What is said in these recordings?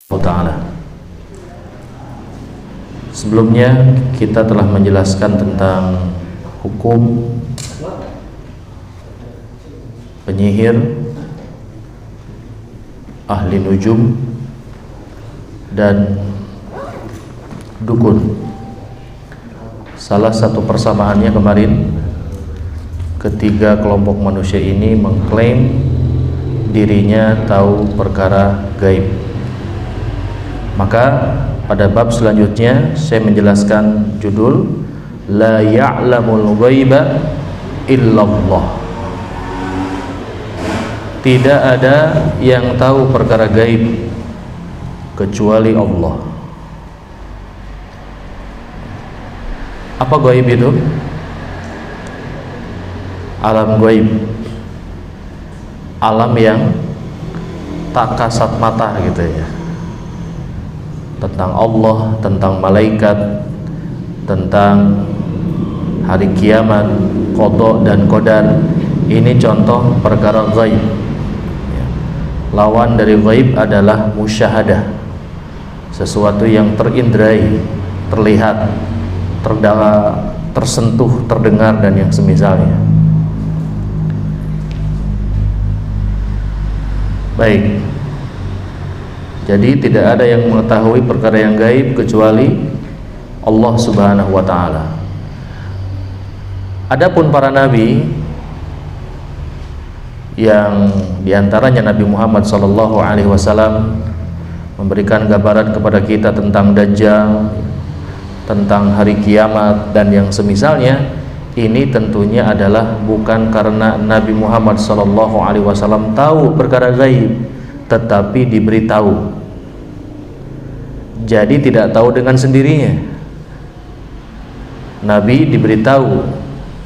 Ta'ala. Sebelumnya kita telah menjelaskan tentang hukum penyihir, ahli nujum, dan dukun. Salah satu persamaannya kemarin, ketiga kelompok manusia ini mengklaim dirinya tahu perkara gaib. Maka pada bab selanjutnya saya menjelaskan judul La ya'lamul ghaiba illallah. Tidak ada yang tahu perkara gaib kecuali Allah. Apa gaib itu? Alam gaib, alam yang tak kasat mata gitu ya, tentang Allah, tentang malaikat, tentang hari kiamat, qada dan qadar. Ini contoh perkara gaib. Lawan dari gaib adalah musyahadah, sesuatu yang terindrai, terlihat, tersentuh, terdengar, dan yang semisalnya. Baik, jadi tidak ada yang mengetahui perkara yang gaib kecuali Allah Subhanahu wa Ta'ala. Adapun para nabi, yang diantaranya Nabi Muhammad SAW memberikan gambaran kepada kita tentang Dajjal, tentang hari kiamat, dan yang semisalnya. Ini tentunya adalah bukan karena Nabi Muhammad SAW tahu perkara gaib, tetapi diberitahu. Jadi tidak tahu dengan sendirinya. Nabi diberitahu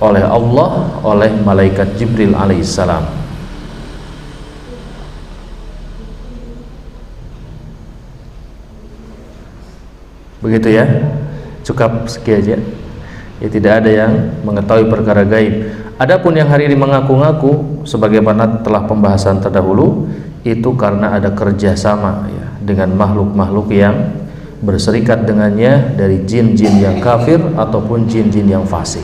oleh Allah, oleh malaikat Jibril alaihissalam. Begitu ya, cukup sekian aja. Ya, tidak ada yang mengetahui perkara gaib. Adapun yang hari ini mengaku-ngaku, sebagaimana telah pembahasan terdahulu, itu karena ada kerjasama ya, dengan makhluk-makhluk yang berserikat dengannya dari jin-jin yang kafir ataupun jin-jin yang fasik.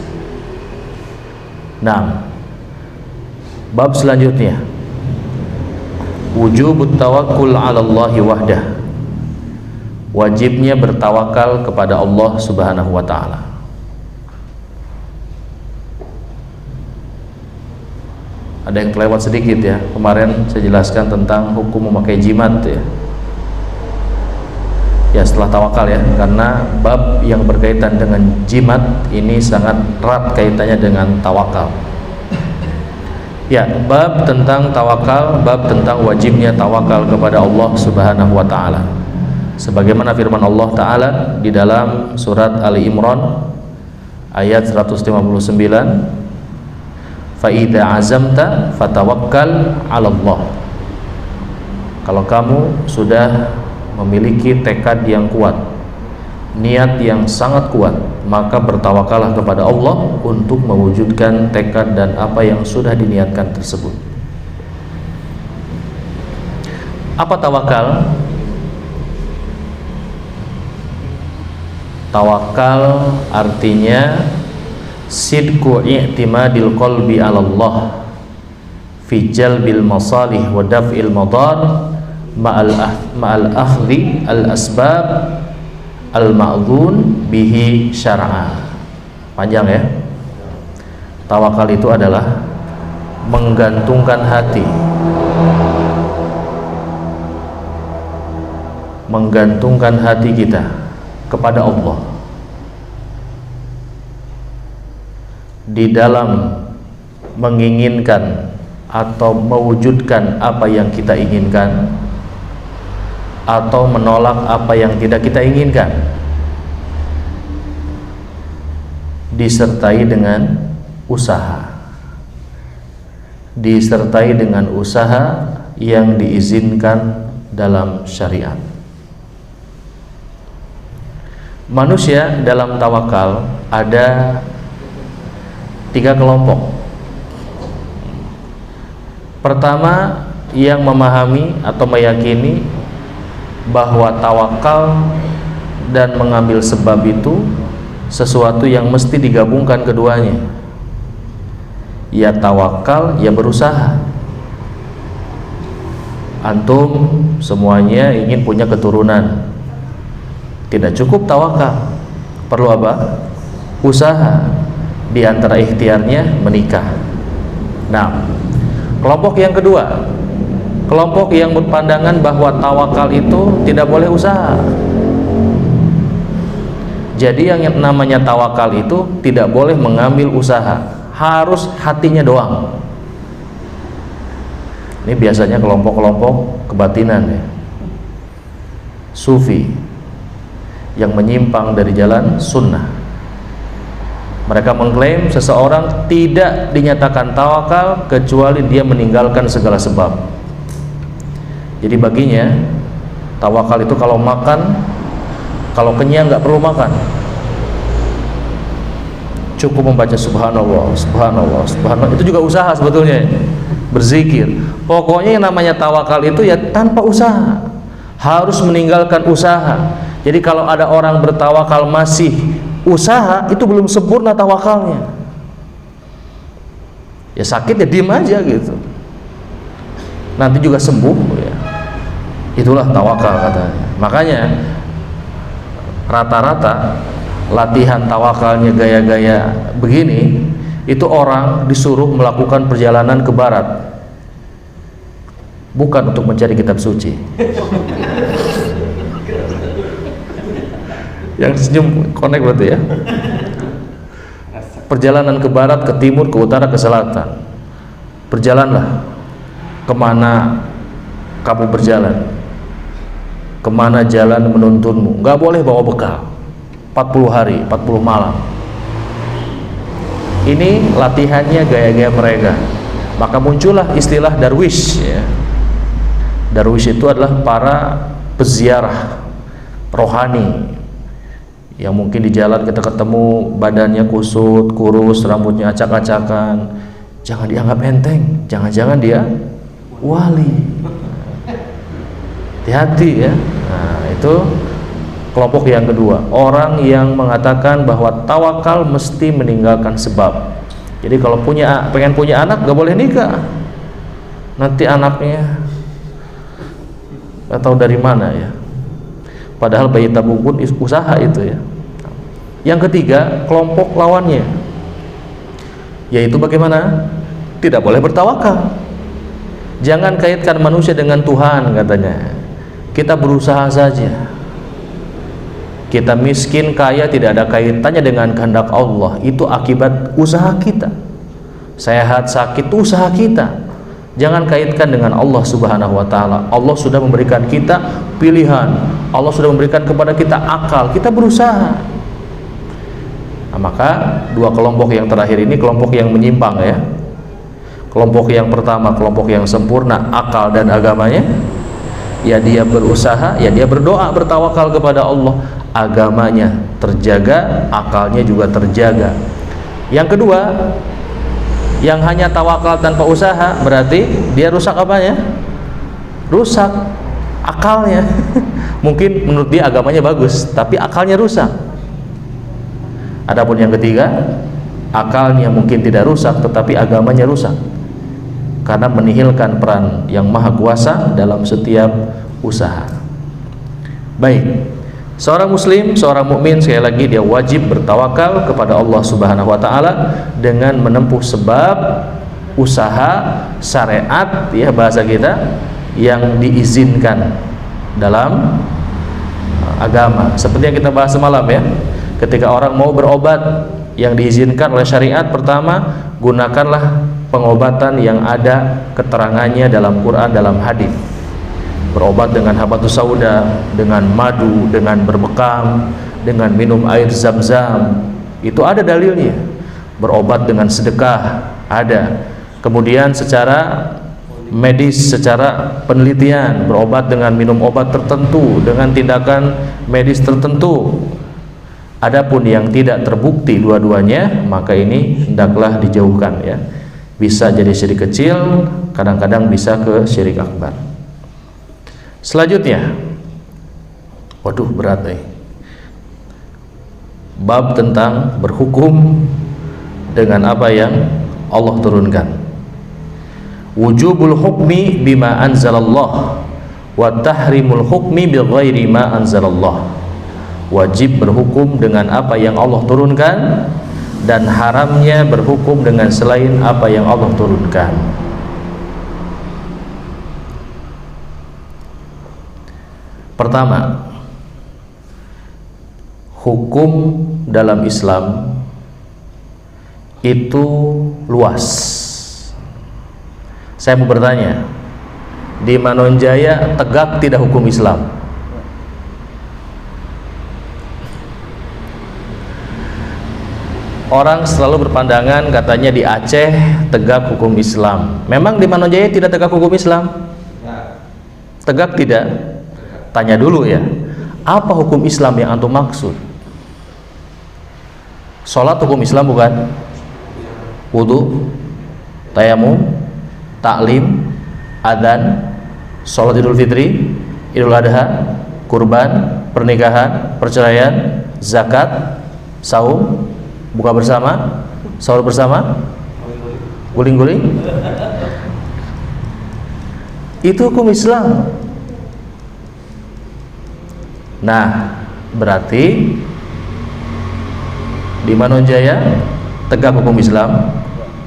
Nah, bab selanjutnya, wujubut tawakkul 'ala Allahi wahdah. Wajibnya bertawakal kepada Allah Subhanahu wa Ta'ala. Ada yang kelewat sedikit ya, kemarin saya jelaskan tentang hukum memakai jimat ya. Ya, setelah tawakal ya, karena bab yang berkaitan dengan jimat ini sangat erat kaitannya dengan tawakal. Ya, bab tentang tawakal, bab tentang wajibnya tawakal kepada Allah Subhanahu wa Ta'ala. Sebagaimana firman Allah Ta'ala di dalam surat Ali Imran ayat 159, fa idza azamta fatawakkal 'ala Allah. Kalau kamu sudah memiliki tekad yang kuat, niat yang sangat kuat, maka bertawakallah kepada Allah untuk mewujudkan tekad dan apa yang sudah diniatkan tersebut. Apa tawakal? Tawakal artinya sidqu i'timadil qalbi 'ala Allah fi jalbil masalih wa daf'il madar ma'al akhdhi al asbab al ma'dhun bihi syar'a. Panjang ya. Tawakal itu adalah menggantungkan hati, menggantungkan hati kita kepada Allah di dalam menginginkan atau mewujudkan apa yang kita inginkan, atau menolak apa yang tidak kita inginkan, disertai dengan usaha, disertai dengan usaha yang diizinkan dalam syariat. Manusia dalam tawakal ada 3 kelompok. Pertama, yang memahami atau meyakini bahwa tawakal dan mengambil sebab itu sesuatu yang mesti digabungkan keduanya. Ya tawakal, ya berusaha. Antum semuanya ingin punya keturunan, tidak cukup tawakal, perlu apa? Usaha. Di antara ikhtiarnya menikah. Nah, kelompok yang kedua, kelompok yang berpandangan bahwa tawakal itu tidak boleh usaha. Jadi yang namanya tawakal itu tidak boleh mengambil usaha, harus hatinya doang. Ini biasanya kelompok-kelompok kebatinan ya, sufi yang menyimpang dari jalan sunnah. Mereka mengklaim seseorang tidak dinyatakan tawakal kecuali dia meninggalkan segala sebab. Jadi baginya tawakal itu kalau makan, kalau kenyang nggak perlu makan, cukup membaca subhanallah, subhanallah, subhanallah. Itu juga usaha sebetulnya, berzikir. Pokoknya yang namanya tawakal itu ya tanpa usaha, harus meninggalkan usaha. Jadi kalau ada orang bertawakal masih usaha, itu belum sempurna tawakalnya. Ya sakit ya diem aja gitu, nanti juga sembuh ya. Itulah tawakal katanya. Makanya rata-rata latihan tawakalnya gaya-gaya begini, itu orang disuruh melakukan perjalanan ke barat, bukan untuk mencari kitab suci. Yang senyum connect berarti ya. Perjalanan ke barat, ke timur, ke utara, ke selatan. Berjalanlah kemana kamu berjalan, kemana jalan menuntunmu. Gak boleh bawa bekal 40 hari, 40 malam. Ini latihannya gaya-gaya mereka. Maka muncullah istilah darwish ya. Darwish itu adalah para peziarah rohani yang mungkin di jalan kita ketemu badannya kusut, kurus, rambutnya acak-acakan. Jangan dianggap enteng, jangan-jangan dia wali. Hati-hati ya. Nah, itu kelompok yang kedua, orang yang mengatakan bahwa tawakal mesti meninggalkan sebab. Jadi kalau pengen punya anak gak boleh nikah, nanti anaknya gak tahu dari mana ya. Padahal bayi tabung pun usaha itu ya. Yang ketiga, kelompok lawannya, yaitu bagaimana? Tidak boleh bertawakal. Jangan kaitkan manusia dengan Tuhan katanya. Kita berusaha saja. Kita miskin kaya tidak ada kaitannya dengan kehendak Allah. Itu akibat usaha kita. Sehat sakit itu usaha kita. Jangan kaitkan dengan Allah Subhanahu wa ta'ala. Allah sudah memberikan kita pilihan, Allah sudah memberikan kepada kita akal, kita berusaha. Nah, maka dua kelompok yang terakhir ini kelompok yang menyimpang ya. Kelompok yang pertama, kelompok yang sempurna akal dan agamanya, ya dia berusaha, ya dia berdoa, bertawakal kepada Allah, agamanya terjaga, akalnya juga terjaga. Yang kedua, yang hanya tawakal tanpa usaha, berarti dia rusak apanya? Rusak akalnya. Mungkin menurut dia agamanya bagus, tapi akalnya rusak. Adapun yang ketiga, akalnya mungkin tidak rusak, tetapi agamanya rusak, karena menihilkan peran yang maha kuasa dalam setiap usaha. Baik, seorang muslim, seorang mukmin sekali lagi dia wajib bertawakal kepada Allah Subhanahu wa taala dengan menempuh sebab usaha syariat ya, bahasa kita, yang diizinkan dalam agama. Seperti yang kita bahas semalam ya. Ketika orang mau berobat yang diizinkan oleh syariat, pertama gunakanlah pengobatan yang ada keterangannya dalam Quran, dalam hadis. Berobat dengan habatus sauda, dengan madu, dengan berbekam, dengan minum air zam-zam, itu ada dalilnya. Berobat dengan sedekah ada. Kemudian secara medis, secara penelitian, berobat dengan minum obat tertentu, dengan tindakan medis tertentu. Adapun yang tidak terbukti dua-duanya, maka ini hendaklah dijauhkan ya. Bisa jadi syirik kecil, kadang-kadang bisa ke syirik akbar. Selanjutnya, Waduh, berat nih. Bab tentang berhukum dengan apa yang Allah turunkan. Wujubul hukmi bima anzalallah wa tahrimul hukmi bighairi ma anzalallah. Wajib berhukum dengan apa yang Allah turunkan dan haramnya berhukum dengan selain apa yang Allah turunkan. Pertama, hukum dalam Islam itu luas. Saya mau bertanya, di Manonjaya tegak tidak hukum Islam? Orang selalu berpandangan katanya di Aceh tegak hukum Islam. Memang di Manonjaya tidak tegak hukum Islam? Tegak tidak? Tanya dulu ya, apa hukum Islam yang antum maksud? Sholat hukum Islam bukan? Wudu, tayamum, taklim, adzan, sholat Idul Fitri, Idul Adha, kurban, pernikahan, perceraian, zakat, saum, buka bersama, sahur bersama, guling-guling. Itu hukum Islam. Nah, berarti di Manonjaya tegak hukum Islam?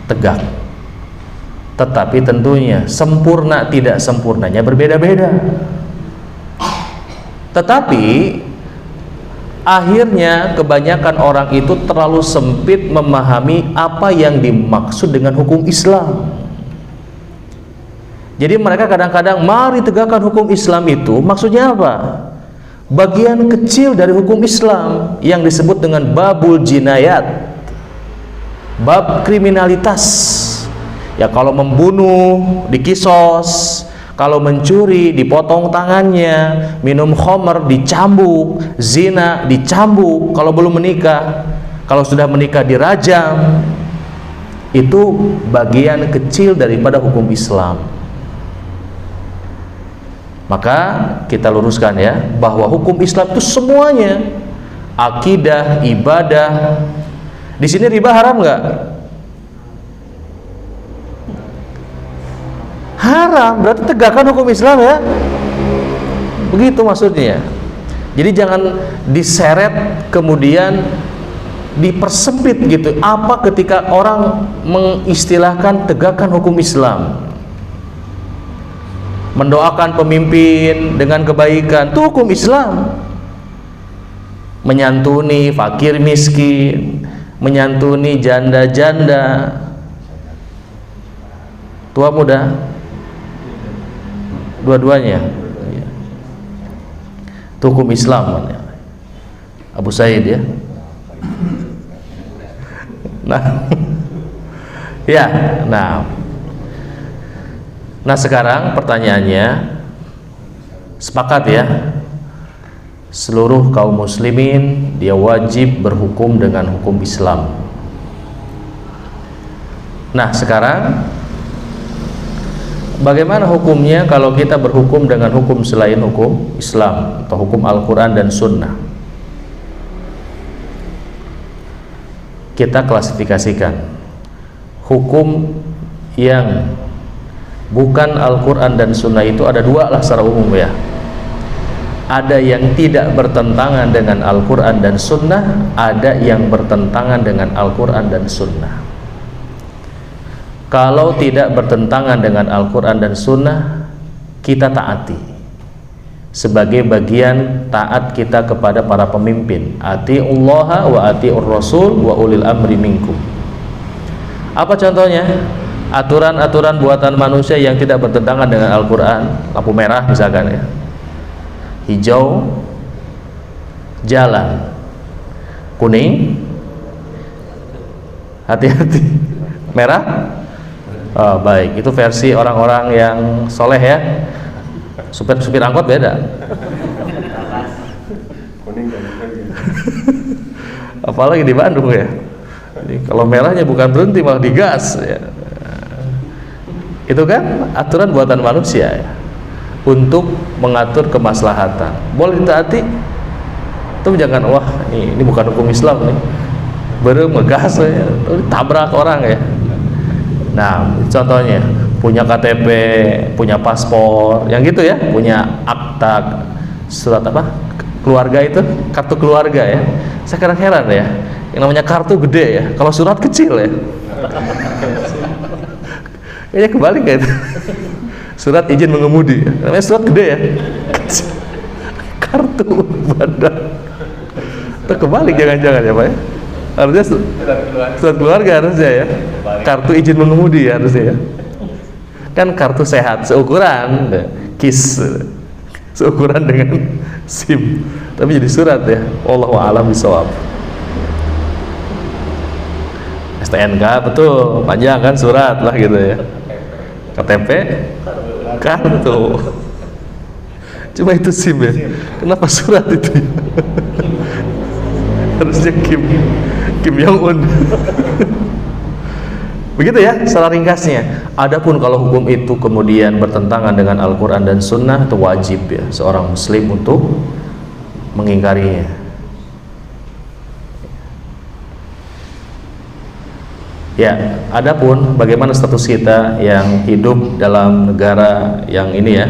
Tegak. Tetapi tentunya sempurna tidak sempurnanya berbeda-beda. Tetapi akhirnya kebanyakan orang itu terlalu sempit memahami apa yang dimaksud dengan hukum Islam. Jadi mereka kadang-kadang mari tegakkan hukum Islam itu maksudnya apa? Bagian kecil dari hukum Islam yang disebut dengan babul jinayat, bab kriminalitas. Ya, kalau membunuh dikisos, kalau mencuri dipotong tangannya, minum khamr dicambuk, zina dicambuk kalau belum menikah, kalau sudah menikah dirajam. Itu bagian kecil daripada hukum Islam. Maka kita luruskan ya, bahwa hukum Islam itu semuanya, akidah, ibadah. Di sini riba haram nggak? Haram, berarti tegakkan hukum Islam ya. Begitu maksudnya. Jadi jangan diseret kemudian dipersempit gitu. Apa ketika orang mengistilahkan tegakkan hukum Islam? Mendoakan pemimpin dengan kebaikan, itu hukum Islam. Menyantuni fakir miskin, menyantuni janda-janda, tua muda, dua-duanya. Itu hukum Islam. Abu Said ya. Nah, ya, Nah sekarang pertanyaannya, sepakat ya, seluruh kaum muslimin dia wajib berhukum dengan hukum Islam. Nah sekarang bagaimana hukumnya kalau kita berhukum dengan hukum selain hukum Islam atau hukum Al-Quran dan Sunnah? Kita klasifikasikan hukum yang bukan Al-Quran dan Sunnah itu ada dua lah secara umum ya. Ada yang tidak bertentangan dengan Al-Quran dan Sunnah, ada yang bertentangan dengan Al-Quran dan Sunnah. Kalau tidak bertentangan dengan Al-Quran dan Sunnah, kita taati sebagai bagian taat kita kepada para pemimpin. Atiullaha wa atiur rasul wa ulil amri minkum. Apa contohnya? Aturan-aturan buatan manusia yang tidak bertentangan dengan Al-Quran. Lampu merah misalkan ya, hijau jalan, kuning hati-hati, merah oh, baik. Itu versi orang-orang yang soleh ya. Supir angkot beda. Apalagi di Bandung ya. Jadi, kalau merahnya bukan berhenti malah digas ya. Itu kan aturan buatan manusia ya. untuk mengatur kemaslahatan. Boleh ditaati, tapi jangan wah ini bukan hukum Islam nih, baru ngegas ya, tabrak orang ya. Nah, contohnya punya KTP, punya paspor, yang gitu ya, punya akta, surat apa? Keluarga itu, kartu keluarga ya. Saya kadang heran ya, yang namanya kartu gede ya, kalau surat kecil ya. Kayaknya kebalik kan? Surat izin mengemudi, namanya surat gede ya. Kartu badan. Itu kebalik jangan-jangan ya Pak ya. Harusnya surat keluarga harusnya ya. Kartu izin mengemudi ya, harusnya ya. Kan kartu sehat seukuran KIS, seukuran dengan SIM, tapi jadi surat ya. Wallahu a'lam bishawab. STNK betul, panjang kan surat lah gitu ya. KTP kartu, cuma itu SIM ya. Kenapa surat itu? Harusnya Kim Jong Un. Begitu ya secara ringkasnya. Adapun kalau hukum itu kemudian bertentangan dengan Al-Quran dan Sunnah, itu wajib ya seorang muslim untuk mengingkarinya. Ya, adapun bagaimana status kita yang hidup dalam negara yang ini ya,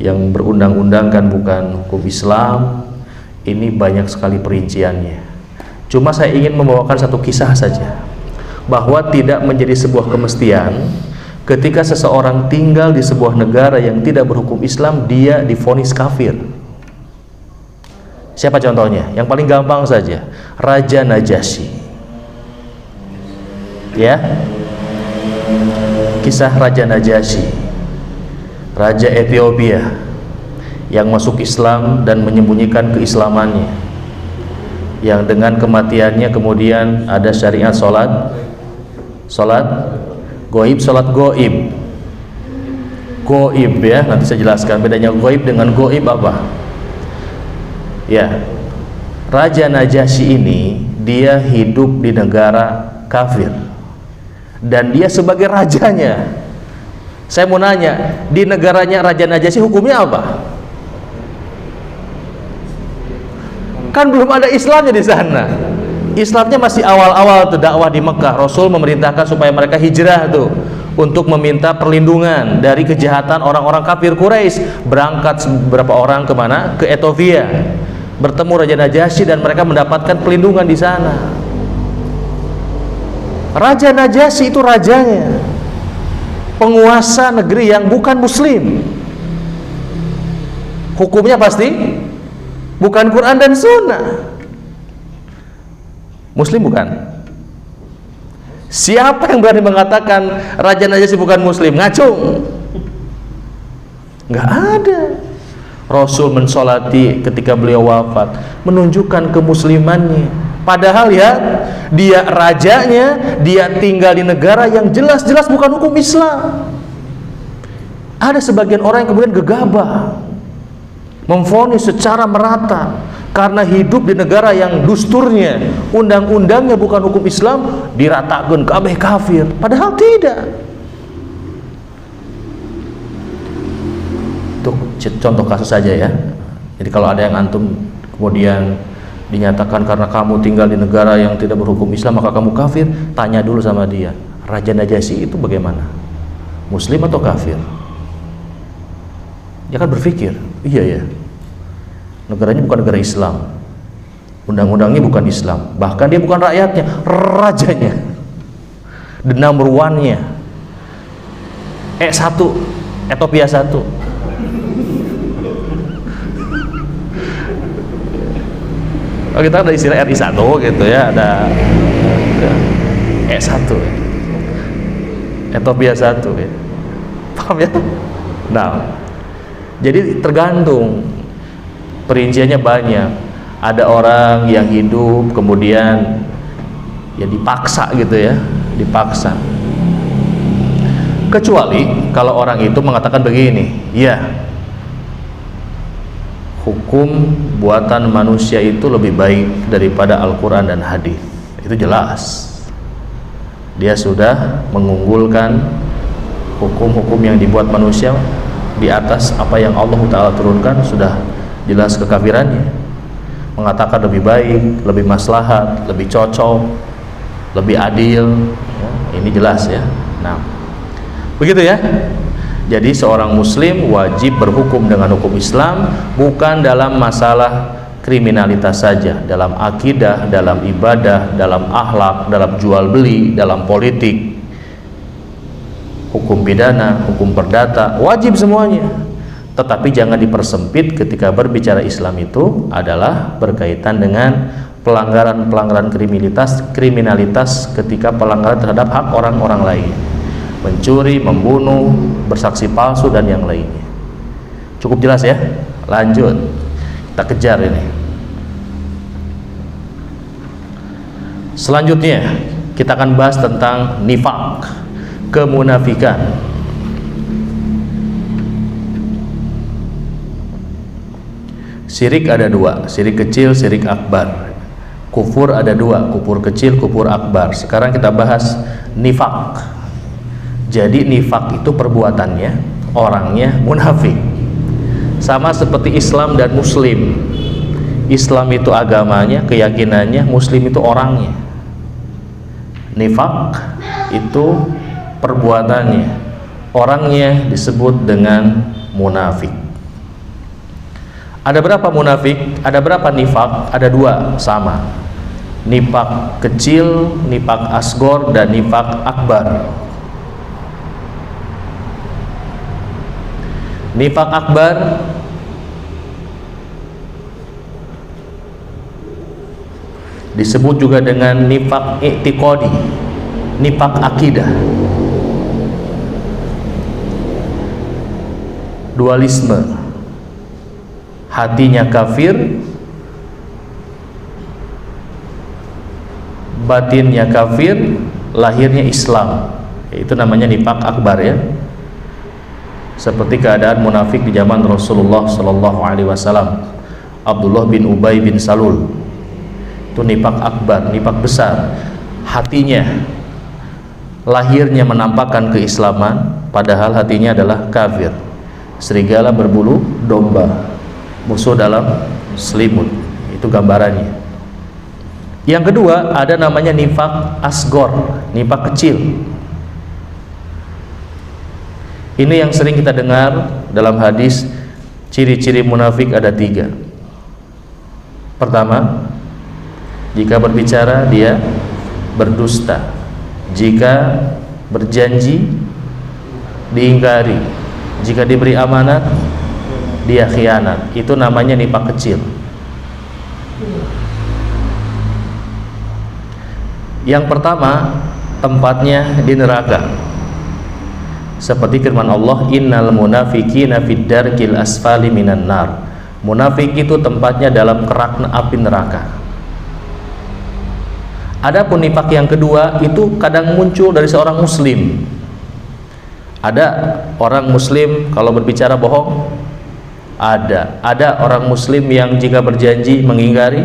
yang berundang-undangkan bukan hukum Islam, ini banyak sekali perinciannya. Cuma saya ingin membawakan satu kisah saja, bahwa tidak menjadi sebuah kemestian ketika seseorang tinggal di sebuah negara yang tidak berhukum Islam, dia divonis kafir. Siapa contohnya? Yang paling gampang saja, Raja Najasyi. Ya, kisah Raja Najasyi, Raja Ethiopia yang masuk Islam dan menyembunyikan keislamannya, yang dengan kematiannya kemudian ada syariat sholat goib, sholat goib ya, nanti saya jelaskan bedanya goib dengan goib apa ya. Raja Najasyi ini dia hidup di negara kafir dan dia sebagai rajanya. Saya mau nanya, di negaranya Raja Najasyi hukumnya apa? Kan belum ada Islamnya di sana. Islamnya masih awal-awal tuh dakwah di Mekah. Rasul memerintahkan supaya mereka hijrah tuh untuk meminta perlindungan dari kejahatan orang-orang kafir Quraisy. Berangkat beberapa orang kemana? Ke Ethiopia, bertemu Raja Najasyi dan mereka mendapatkan perlindungan di sana. Raja Najasyi itu rajanya, penguasa negeri yang bukan muslim. Hukumnya pasti bukan Quran dan Sunnah. Muslim bukan? Siapa yang berani mengatakan Raja Najasyi bukan muslim? Ngacung. Nggak ada. Rasul mensolati ketika beliau wafat, menunjukkan kemuslimannya. Padahal ya, dia rajanya, dia tinggal di negara yang jelas-jelas bukan hukum Islam. Ada sebagian orang yang kemudian gegabah memvonis secara merata karena hidup di negara yang dusturnya, undang-undangnya bukan hukum Islam, diratakan kabeh kafir. Padahal tidak. Itu contoh kasus saja ya. Jadi kalau ada yang antum kemudian dinyatakan karena kamu tinggal di negara yang tidak berhukum Islam maka kamu kafir, tanya dulu sama dia, Raja Najasyi itu bagaimana? Muslim atau kafir? Dia kan berpikir, iya ya, negaranya bukan negara Islam, undang-undangnya bukan Islam, bahkan dia bukan rakyatnya, rajanya, the number one-nya, E1, Ethiopia 1. Oh, kita ada istilah RI1 gitu ya, ada E1, Ethiopia 1 ya. Paham ya? Nah, jadi tergantung, perinciannya banyak. Ada orang yang hidup kemudian ya dipaksa gitu ya, dipaksa. Kecuali kalau orang itu mengatakan begini, ya hukum buatan manusia itu lebih baik daripada Al-Quran dan hadis. Itu jelas. Dia sudah mengunggulkan hukum-hukum yang dibuat manusia di atas apa yang Allah Ta'ala turunkan, sudah jelas kekafirannya. Mengatakan lebih baik, lebih maslahat, lebih cocok, lebih adil, ya, ini jelas ya. Nah, begitu ya. Jadi seorang muslim wajib berhukum dengan hukum Islam, bukan dalam masalah kriminalitas saja, dalam akidah, dalam ibadah, dalam akhlak, dalam jual beli, dalam politik, hukum pidana, hukum perdata, wajib semuanya. Tetapi jangan dipersempit ketika berbicara Islam itu adalah berkaitan dengan pelanggaran-pelanggaran kriminalitas ketika pelanggaran terhadap hak orang-orang lain, mencuri, membunuh, bersaksi palsu dan yang lainnya. Cukup jelas ya? Lanjut, kita kejar ini. Selanjutnya kita akan bahas tentang nifaq, kemunafikan. Syirik ada dua, syirik kecil, syirik akbar. Kufur ada dua, kufur kecil, kufur akbar. Sekarang kita bahas nifaq. Jadi nifaq itu perbuatannya, orangnya munafik. Sama seperti Islam dan Muslim. Islam itu agamanya, keyakinannya, Muslim itu orangnya. Nifaq itu perbuatannya, orangnya disebut dengan munafik. Ada berapa munafik? Ada berapa nifaq? Ada dua, sama. Nifaq kecil, nifaq asgor, dan nifaq akbar. Nifaq akbar disebut juga dengan nifaq i'tiqadi, nifaq akidah. Dualisme, hatinya kafir, batinnya kafir, lahirnya Islam. Itu namanya nifaq akbar ya. Seperti keadaan munafik di zaman Rasulullah Shallallahu Alaihi Wasallam, Abdullah bin Ubay bin Salul. Itu nifaq akbar, nifaq besar. Hatinya, lahirnya menampakkan keislaman, padahal hatinya adalah kafir. Serigala berbulu domba, musuh dalam selimut. Itu gambarannya. Yang kedua ada namanya nifaq asgor, nifaq kecil. Ini yang sering kita dengar dalam hadis, ciri-ciri munafik ada 3. Pertama, jika berbicara dia berdusta, jika berjanji diingkari, jika diberi amanat dia khianat. Itu namanya nifaq kecil. Yang pertama, tempatnya di neraka. Seperti firman Allah, innal munafiqina fid darkil asfali minan nar. Munafik itu tempatnya dalam kerak api neraka. Adapun nifaq yang kedua itu kadang muncul dari seorang muslim. Ada orang muslim kalau berbicara bohong? Ada orang muslim yang jika berjanji mengingkari?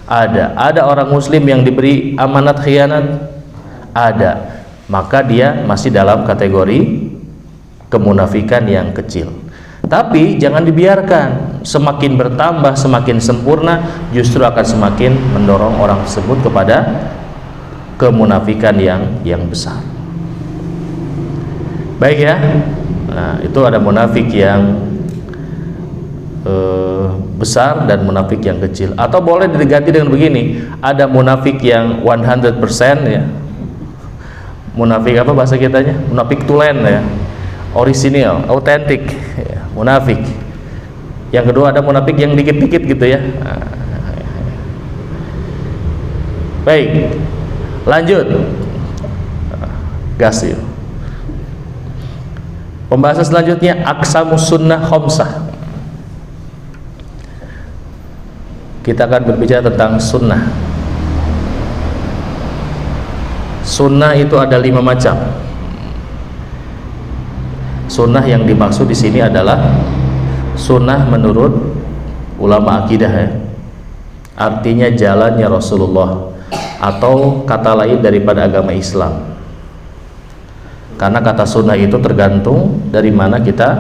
Ada orang muslim yang diberi amanat khianat? Ada. Maka dia masih dalam kategori kemunafikan yang kecil. Tapi jangan dibiarkan, semakin bertambah, semakin sempurna, justru akan semakin mendorong orang tersebut kepada kemunafikan yang besar. Baik ya. Nah, itu ada munafik yang besar dan munafik yang kecil. Atau boleh diganti dengan begini, ada munafik yang 100% ya. Munafik apa bahasa kitanya? Munafik tulen ya, orisinil, autentik ya, munafik. Yang kedua ada munafik yang dikit-dikit gitu ya. Baik, lanjut. Gas yuk. Pembahasan selanjutnya aqsamus sunnah khamsah. Kita akan berbicara tentang sunnah. Sunnah itu ada 5 macam. Sunnah yang dimaksud di sini adalah sunnah menurut ulama akidah ya. Artinya jalannya Rasulullah, atau kata lain daripada agama Islam. Karena kata sunnah itu tergantung dari mana kita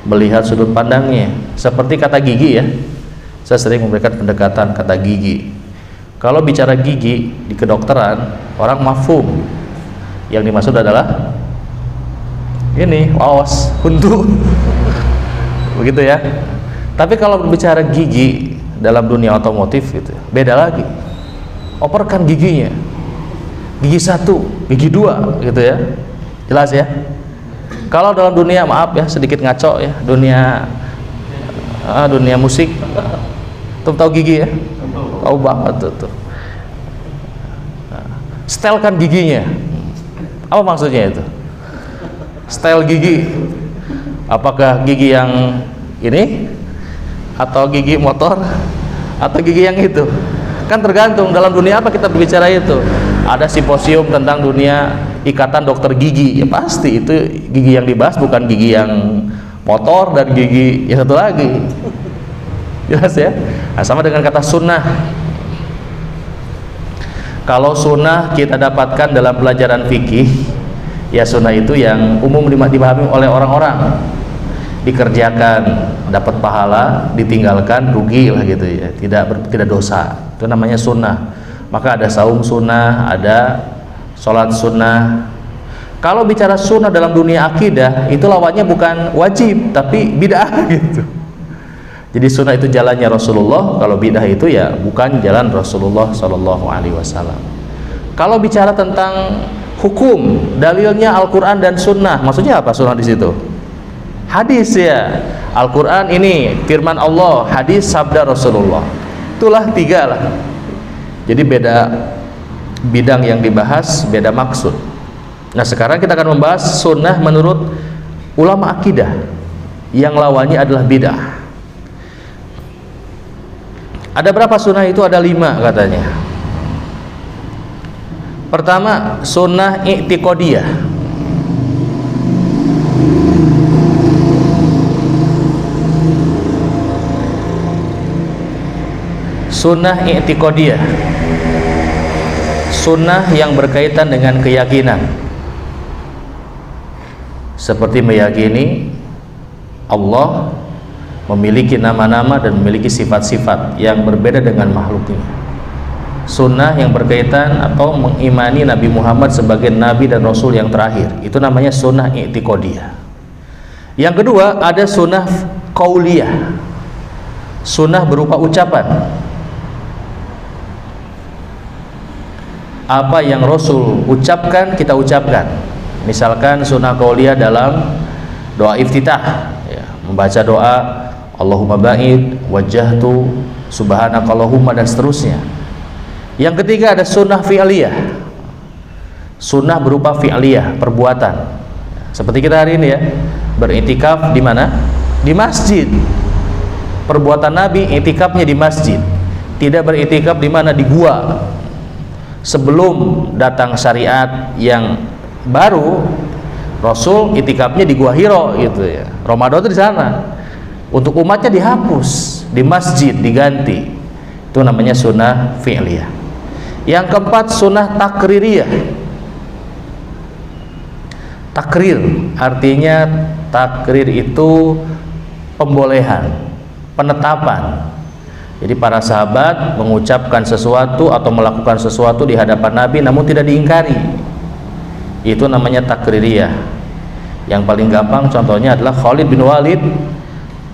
melihat sudut pandangnya. Seperti kata gigi ya, saya sering memberikan pendekatan kata gigi. Kalau bicara gigi di kedokteran, orang mafhum, yang dimaksud adalah ini laos, kuntu begitu ya. Tapi kalau berbicara gigi dalam dunia otomotif gitu, beda lagi. Operkan giginya, gigi 1, gigi 2 gitu ya, jelas ya. Kalau dalam dunia, maaf ya sedikit ngaco ya, dunia musik, tahu gigi ya, tahu banget tuh. Setelkan giginya, apa maksudnya itu? Setel gigi, apakah gigi yang ini atau gigi motor atau gigi yang itu? Kan tergantung dalam dunia apa kita berbicara itu. Ada simposium tentang dunia ikatan dokter gigi, ya pasti itu gigi yang dibahas bukan gigi yang motor dan gigi yang satu lagi, jelas ya. Nah, sama dengan kata sunnah. Kalau sunnah kita dapatkan dalam pelajaran fikih, ya sunnah itu yang umum dipahami oleh orang-orang, dikerjakan dapat pahala, ditinggalkan rugi lah gitu ya, tidak dosa, itu namanya sunnah. Maka ada saum sunnah, ada sholat sunnah. Kalau bicara sunnah dalam dunia akidah, itu lawannya bukan wajib tapi bid'ah gitu. Jadi sunnah itu jalannya Rasulullah, kalau bid'ah itu ya bukan jalan Rasulullah Shallallahu Alaihi Wasallam. Kalau bicara tentang hukum, dalilnya Al-Quran dan Sunnah, maksudnya apa sunnah di situ? Hadis ya. Al-Quran ini firman Allah, hadis sabda Rasulullah. Itulah 3 lah. Jadi beda bidang yang dibahas, beda maksud. Nah sekarang kita akan membahas sunnah menurut ulama akidah, yang lawannya adalah bid'ah. Ada berapa sunnah itu? Ada 5 katanya. Pertama, sunnah i'tiqadiyah. Sunnah i'tiqadiyah, sunnah yang berkaitan dengan keyakinan, seperti meyakini Allah memiliki nama-nama dan memiliki sifat-sifat yang berbeda dengan makhluknya. Sunnah yang berkaitan atau mengimani Nabi Muhammad sebagai Nabi dan Rasul yang terakhir, itu namanya sunnah i'tiqadiyah. Yang kedua ada sunnah qauliyah, sunnah berupa ucapan. Apa yang Rasul ucapkan kita ucapkan. Misalkan sunnah qauliyah dalam doa iftitah ya, membaca doa Allahumma ba'id wajjahtu subhanakallahumma dan seterusnya. Yang ketiga ada sunnah fi'liyah, sunnah berupa fi'liyah, perbuatan. Seperti kita hari ini ya, beriktikaf di mana? Di masjid. Perbuatan Nabi iktikafnya di masjid, tidak beriktikaf di mana? Di gua. Sebelum datang syariat yang baru, Rasul iktikafnya di Gua Hiro gitu ya. Ramadan itu di sana. Untuk umatnya dihapus, di masjid diganti. Itu namanya sunnah fi'liyah. Yang keempat sunnah takririyah. Takrir artinya, takrir itu pembolehan, penetapan. Jadi para sahabat mengucapkan sesuatu atau melakukan sesuatu di hadapan Nabi namun tidak diingkari, itu namanya takririyah. Yang paling gampang contohnya adalah Khalid bin Walid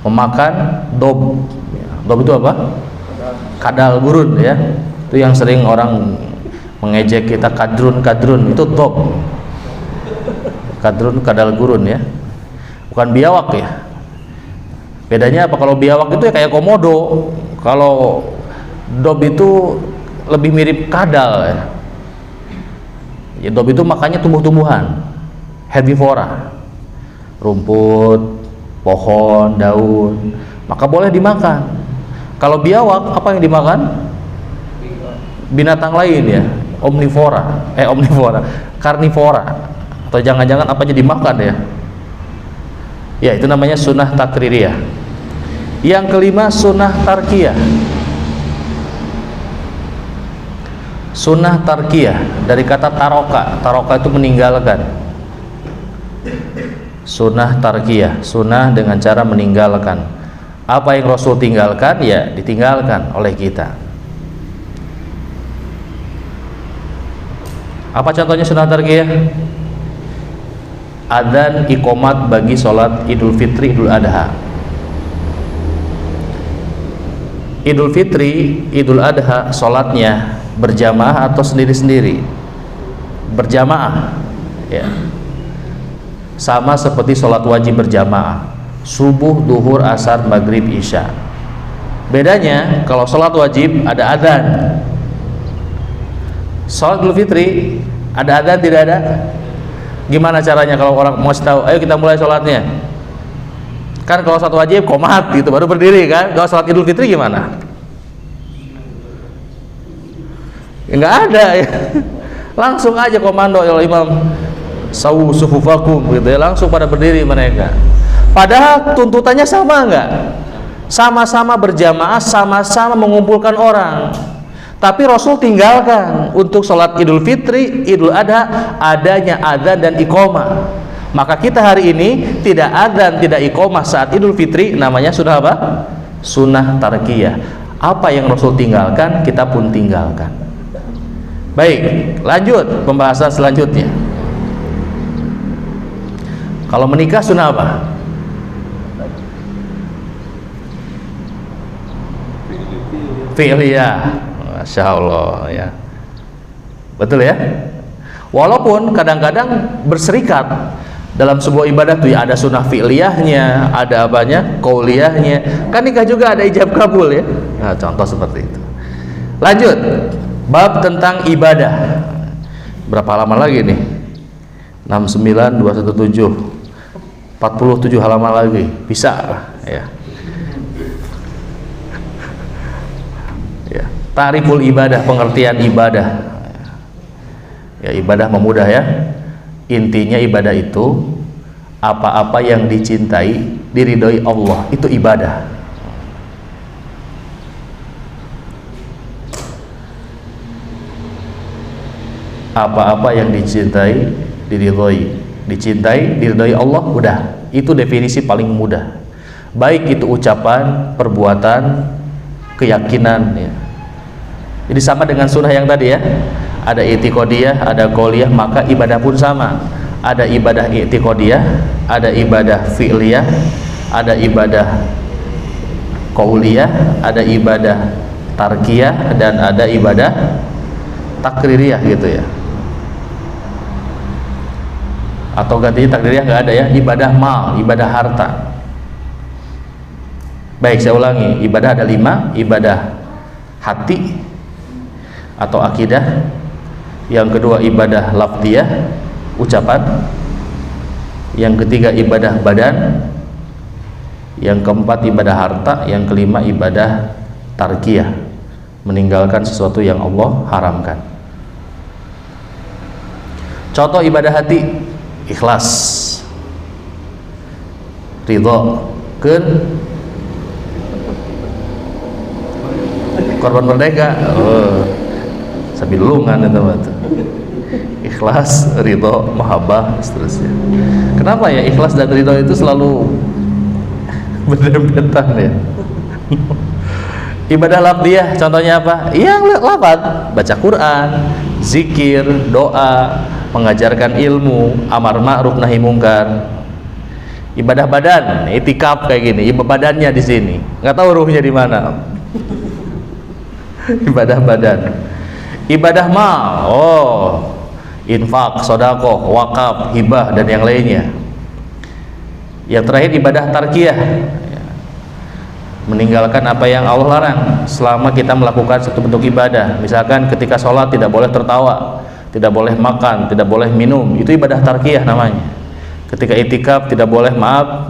memakan dob. Dob itu apa? Kadal gurun ya. Itu yang sering orang mengejek kita, kadrun itu dob. Kadrun, kadal gurun ya, bukan biawak ya. Bedanya apa? Kalau biawak itu ya kayak komodo, kalau dob itu lebih mirip kadal ya. Ya, dob itu makannya tumbuh-tumbuhan, herbivora, rumput, pohon, daun, maka boleh dimakan. Kalau biawak apa yang dimakan? Binatang lain ya, omnivora, karnivora, atau jangan-jangan apa aja dimakan ya. Ya itu namanya sunnah takririyah. Yang kelima sunnah tarkiyah. Sunnah tarkiyah dari kata taroka. Taroka itu meninggalkan. Sunnah tarkiyah, sunnah dengan cara meninggalkan. Apa yang Rasul tinggalkan ya ditinggalkan oleh kita. Apa contohnya sunnah tarkiyah? Adzan iqomat bagi sholat Idul Fitri, Idul Adha. Idul Fitri, Idul Adha sholatnya berjamaah atau sendiri-sendiri? Berjamaah ya. Sama seperti sholat wajib berjamaah, subuh, duhur, asar, maghrib, isya. Bedanya kalau sholat wajib ada adzan. Sholat Idul Fitri ada adzan tidak ada? Gimana caranya kalau orang mau tahu? Ayo kita mulai sholatnya. Kan kalau sholat wajib qomat gitu baru berdiri kan. Kalau sholat Idul Fitri gimana? Enggak ada ya. Langsung aja komando ya imam, sawu sufufakum gitu ya, langsung pada berdiri mereka. Padahal tuntutannya sama enggak? Sama-sama berjamaah, sama-sama mengumpulkan orang. Tapi Rasul tinggalkan untuk sholat Idul Fitri, Idul Adha adanya adzan dan iqomah. Maka kita hari ini tidak adzan, tidak iqomah saat Idul Fitri, namanya sudah apa? Sunnah tarkiyah. Apa yang Rasul tinggalkan, kita pun tinggalkan. Baik, lanjut pembahasan selanjutnya. Kalau menikah sunnah apa? Fi'liyah. Masya Allah ya. Betul ya. Walaupun kadang-kadang berserikat dalam sebuah ibadah tuh ya, ada sunnah fi'liyahnya, ada apanya, qauliyahnya. Kan nikah juga ada ijab kabul ya. Nah, contoh seperti itu. Lanjut, bab tentang ibadah. Berapa halaman lagi nih? 69, 217, 47 halaman lagi. Bisa ya. Ta'riful ibadah, pengertian ibadah. Ya, ibadah memudah ya. Intinya ibadah itu apa-apa yang dicintai, diridhoi Allah, itu ibadah. Apa-apa yang dicintai, diridhoi Allah, udah. Itu definisi paling mudah. Baik itu ucapan, perbuatan, keyakinan ya. Jadi sama dengan sunnah yang tadi ya. Ada i'tiqadiyah, ada qauliyah, maka ibadah pun sama. Ada ibadah i'tiqadiyah, ada ibadah fi'liyah, ada ibadah qauliyah, ada ibadah tarkiyah, dan ada ibadah takririyah gitu ya. Atau gantinya takririyah nggak ada ya, ibadah mal, ibadah harta. Baik, saya ulangi, ibadah ada 5, ibadah hati atau akidah, yang kedua ibadah lafdiyah, ucapan, yang ketiga ibadah badan, yang keempat ibadah harta, yang kelima ibadah tarkiyah, meninggalkan sesuatu yang Allah haramkan. Contoh ibadah hati, ikhlas, ridho, korban merdeka, sabilungan itu ikhlas, ridho, mahabbah, seterusnya. Kenapa ya ikhlas dan ridho itu selalu berdempetan ya? Ibadah lafdiyah contohnya apa? Yang lafaz, baca Quran, zikir, doa, mengajarkan ilmu, amar ma'ruf nahi mungkar. Ibadah badan, itikaf kayak gini, ibadah badannya di sini, nggak tahu ruhnya di mana. Ibadah badan. Ibadah mal, infak, sedekah, wakaf, hibah, dan yang lainnya. Yang terakhir ibadah tarkiyah, meninggalkan apa yang Allah larang selama kita melakukan satu bentuk ibadah. Misalkan ketika sholat tidak boleh tertawa, tidak boleh makan, tidak boleh minum, itu ibadah tarkiyah namanya. Ketika itikaf tidak boleh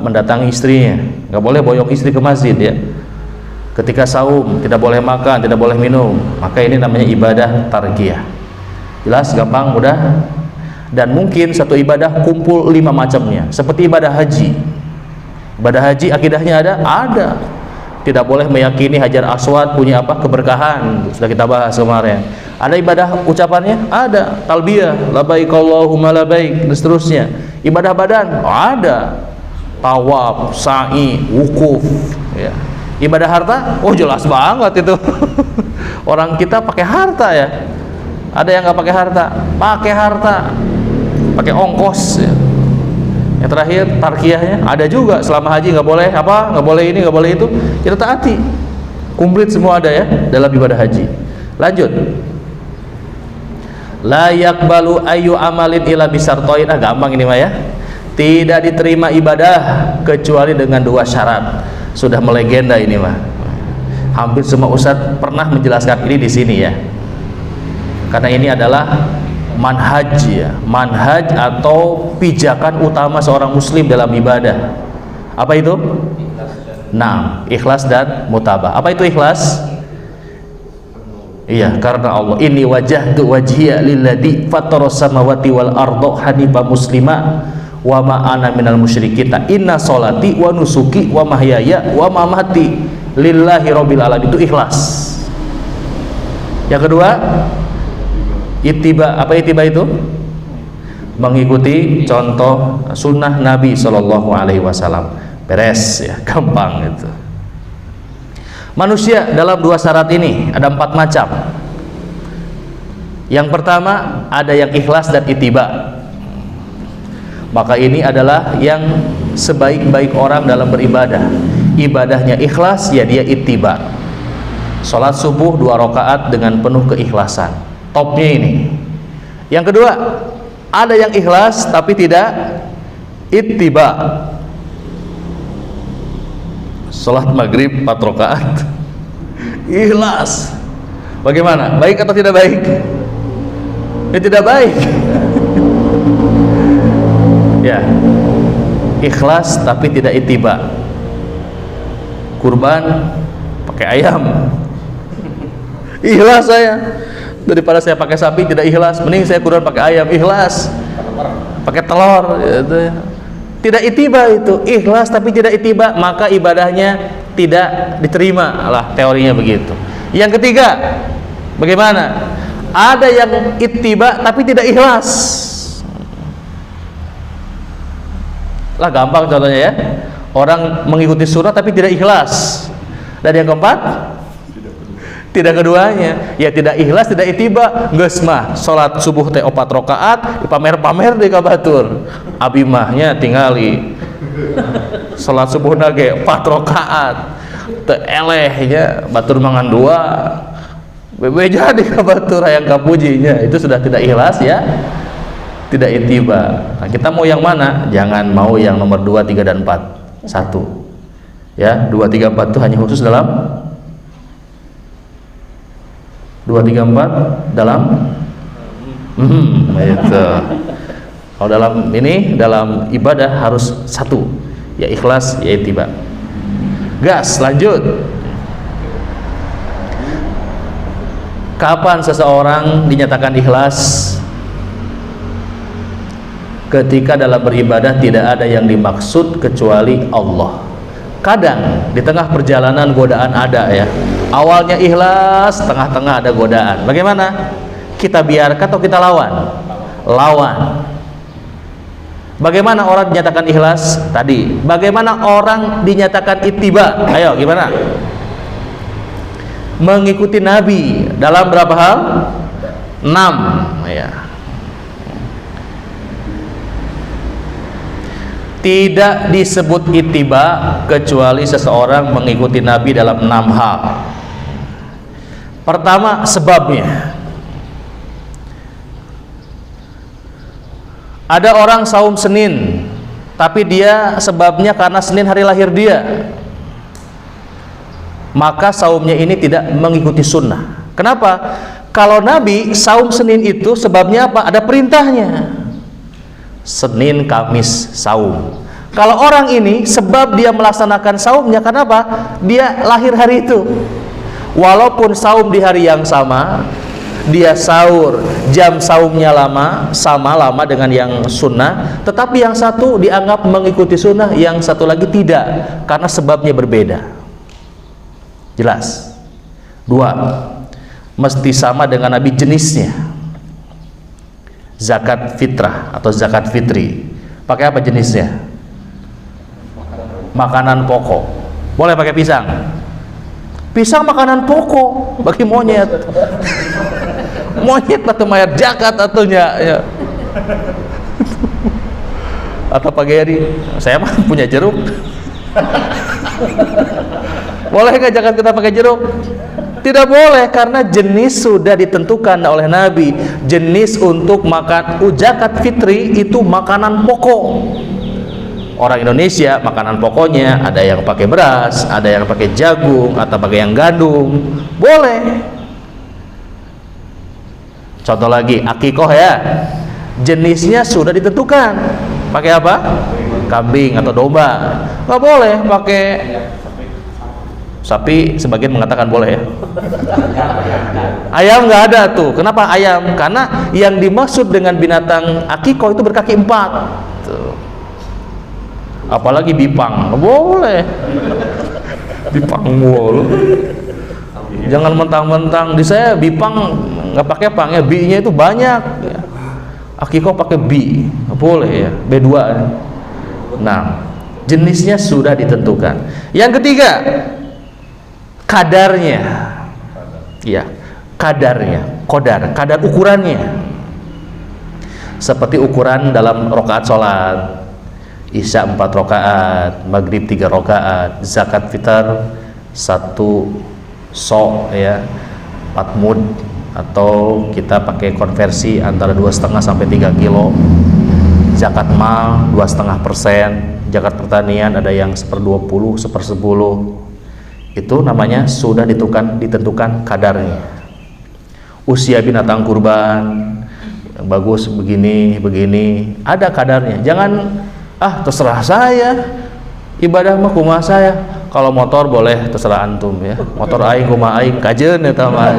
mendatangi istrinya, nggak boleh boyong istri ke masjid ya. Ketika saum tidak boleh makan, tidak boleh minum, maka ini namanya ibadah tarkiyah. Jelas, gampang, mudah. Dan mungkin satu ibadah kumpul 5 macamnya, seperti ibadah haji. Ibadah haji akidahnya ada. Tidak boleh meyakini Hajar Aswad punya apa? Keberkahan. Sudah kita bahas kemarin. Ada ibadah ucapannya? Ada. Talbiyah, labbaik Allahumma labbaik, dan seterusnya. Ibadah badan? Ada. Tawaf, sa'i, wukuf, ya. Ibadah harta? Oh jelas banget itu. Orang kita pakai harta ya. Ada yang nggak pakai harta? Pakai harta, pakai ongkos ya. Yang terakhir tarkiyahnya ada juga. Selama haji nggak boleh apa, nggak boleh ini, nggak boleh itu, kita taati. Komplit semua ada ya dalam ibadah haji. Lanjut. La yakbalu ayu amalin ila bisartoin. Gampang ini mah ya. Tidak diterima ibadah kecuali dengan 2 syarat. Sudah melegenda ini mah. Hampir semua ustadz pernah menjelaskan ini di sini ya. Karena ini adalah manhaj ya, manhaj atau pijakan utama seorang muslim dalam ibadah. Apa itu? Nah, ikhlas dan mutabah. Apa itu ikhlas? Iya, karena Allah. Inni wajjahtu wajhiya lilladzi fataras samawati wal arda hanifa muslima wa ma ana minal musyrikin. Inna sholati wa nusuki wa mahyaya wa mamati lillahi rabbil alamin. Itu ikhlas. Yang kedua, ittiba. Apa ittiba itu? Mengikuti contoh sunnah Nabi Shallallahu Alaihi Wasallam. Beres ya, gampang itu. Manusia dalam 2 syarat ini ada 4 macam. Yang pertama, ada yang ikhlas dan ittiba. Maka ini adalah yang sebaik-baik orang dalam beribadah. Ibadahnya ikhlas, ya dia ittiba. Sholat subuh 2 rakaat dengan penuh keikhlasan. Topnya ini. Yang kedua, ada yang ikhlas tapi tidak ittiba. Salat maghrib 4 rakaat ikhlas. Bagaimana? Baik atau tidak baik? Ya tidak baik. Ya, ikhlas tapi tidak ittiba. Kurban pakai ayam. Ikhlas saya. Daripada saya pakai sapi tidak ikhlas, mending saya kurban pakai ayam, ikhlas. Pakai telur gitu. Tidak ittiba itu, ikhlas tapi tidak ittiba, maka ibadahnya tidak diterima lah, teorinya begitu. Yang ketiga, bagaimana? Ada yang ittiba tapi tidak ikhlas. Lah gampang contohnya ya. Orang mengikuti sunnah tapi tidak ikhlas. Dan yang keempat, tidak keduanya, ya tidak ikhlas, tidak ittiba, geus mah salat subuh teh 4 rakaat dipamer-pamer di kabatur. Abi mahnya tingali salat subuh nage 4 rakaat teu elehnya batur mangan 2 bebe jadi kabatur hayang kapujinya. Itu sudah tidak ikhlas ya, tidak ittiba. Nah, kita mau yang mana? Jangan mau yang nomor 2, 3 dan 4. 1 ya, 2, 3, 4 itu hanya khusus dalam 2, 3, 4 dalam itu. Kalau dalam ini, dalam ibadah harus 1, ya ikhlas, ya ittiba. Gas, lanjut. Kapan seseorang dinyatakan ikhlas? Ketika dalam beribadah tidak ada yang dimaksud kecuali Allah. Kadang di tengah perjalanan godaan ada ya. Awalnya ikhlas, tengah-tengah ada godaan. Bagaimana? Kita biarkan atau kita lawan? Lawan. Bagaimana orang dinyatakan ikhlas? Tadi. Bagaimana orang dinyatakan ittiba? Ayo, gimana? Mengikuti Nabi dalam berapa hal? 6 ya. Tidak disebut ittiba kecuali seseorang mengikuti Nabi dalam 6 hal. Pertama, sebabnya. Ada orang saum Senin, tapi dia sebabnya karena Senin hari lahir dia, maka saumnya ini tidak mengikuti sunnah. Kenapa? Kalau Nabi saum Senin itu sebabnya apa? Ada perintahnya. Senin, Kamis, saum. Kalau orang ini sebab dia melaksanakan saumnya karena apa? Dia lahir hari itu. Walaupun saum di hari yang sama, dia sahur, jam saumnya sama lama dengan yang sunnah, tetapi yang satu dianggap mengikuti sunnah, yang satu lagi tidak, karena sebabnya berbeda. Jelas. 2, mesti sama dengan Nabi jenisnya. Zakat fitrah atau zakat fitri, pakai apa jenisnya? Makanan pokok. Boleh pakai pisang? Pisang makanan pokok bagi monyet. Monyet atau mayat zakat atau ya. Atau Pak Geri, saya mah punya jeruk. Boleh nggak zakat kita pakai jeruk? Tidak boleh, karena jenis sudah ditentukan oleh Nabi. Jenis untuk makan zakat fitri itu makanan pokok. Orang Indonesia makanan pokoknya ada yang pakai beras, ada yang pakai jagung, atau pakai yang gandum. Boleh. Contoh lagi, akikoh ya. Jenisnya sudah ditentukan. Pakai apa? Kambing atau domba. Nggak boleh pakai sapi, sebagian mengatakan boleh ya. Ayam nggak ada tuh. Kenapa ayam? Karena yang dimaksud dengan binatang akikoh itu berkaki 4 tuh. Apalagi bipang, nggak boleh. Bipang mulu. Jangan mentang-mentang di saya bipang nggak pakai pang ya, B-nya itu banyak ya. Akikoh pakai B, nggak boleh ya, B2. Nah, jenisnya sudah ditentukan. Yang ketiga, kadarnya. Ya, kadarnya, kadar ukurannya. Seperti ukuran dalam rakaat sholat. Isya 4 rakaat, maghrib 3 rakaat, zakat fitr 1 sok ya, 4 mud, atau kita pakai konversi antara 2,5 sampai 3 kilo. Zakat mal 2,5%, zakat pertanian ada yang 1/20, 1/10. Itu namanya sudah ditentukan kadarnya. Usia binatang kurban yang bagus begini, ada kadarnya. Jangan terserah saya, ibadah mah kumaha saya. Kalau motor boleh, terserah antum ya. Motor aing kumaha aing, kajeun eta mah.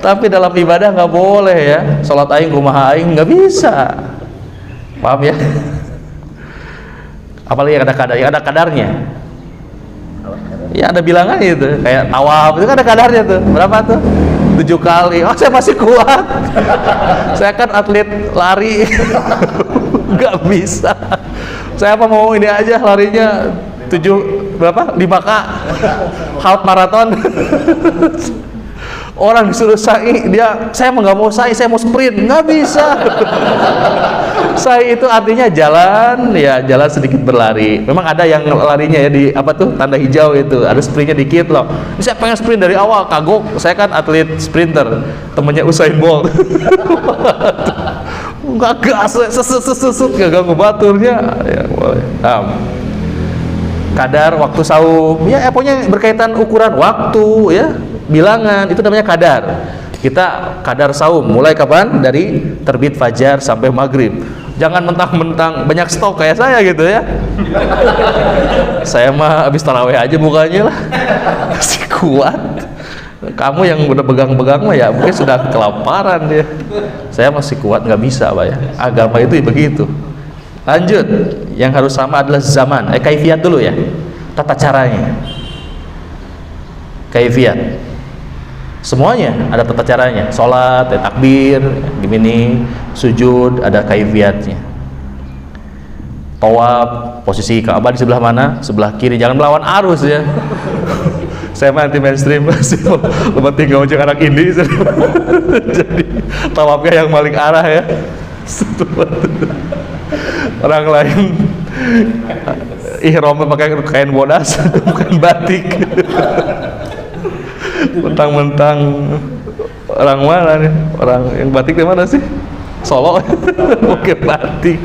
Tapi dalam ibadah nggak boleh ya. Salat aing kumaha aing, nggak bisa. Paham ya? Apalagi ada kadarnya. Ya ada bilangan itu, kayak tawaf itu kan ada kadarnya tuh. Berapa tuh? 7 kali. Oh, saya masih kuat. Saya kan atlet lari. Nggak bisa. Saya apa mau ini aja larinya 5K half maraton. Orang disuruh sa'i, saya nggak mau sa'i, saya mau sprint, nggak bisa. Sa'i itu artinya jalan, ya jalan sedikit berlari. Memang ada yang larinya ya di tanda hijau itu, ada sprintnya dikit loh. Ini saya pengen sprint dari awal, kagok. Saya kan atlet sprinter, temennya Usain Bolt. Nggak gas, sesut, gak baturnya, ya boleh. Kadar waktu saum, ya pokoknya berkaitan ukuran waktu ya. Bilangan itu namanya kadar. Kita kadar saum mulai kapan? Dari terbit fajar sampai maghrib. Jangan mentang-mentang banyak stok kayak saya gitu ya. Saya mah habis tarawih aja bukannya lah. Masih kuat. Kamu yang udah pegang-pegang mah ya mungkin sudah kelaparan dia. Saya masih kuat, nggak bisa Pak ya. Agama itu begitu. Lanjut, yang harus sama adalah zaman. Kaifiat dulu ya. Tata caranya. Kaifiat. Semuanya ada tata caranya. Salat, takbir, gini, sujud, ada kaifiatnya. Tawaf, posisi Ka'bah di sebelah mana? Sebelah kiri, jangan melawan arus ya. Saya mah anti mainstream, lebih tinggal ojek anak indie. Jadi tawafnya yang balik arah ya. Orang lain ihram pakai kain bodas, bukan batik. Mentang-mentang orang mana nih? Orang yang batik di mana sih? Solo. Pakai batik.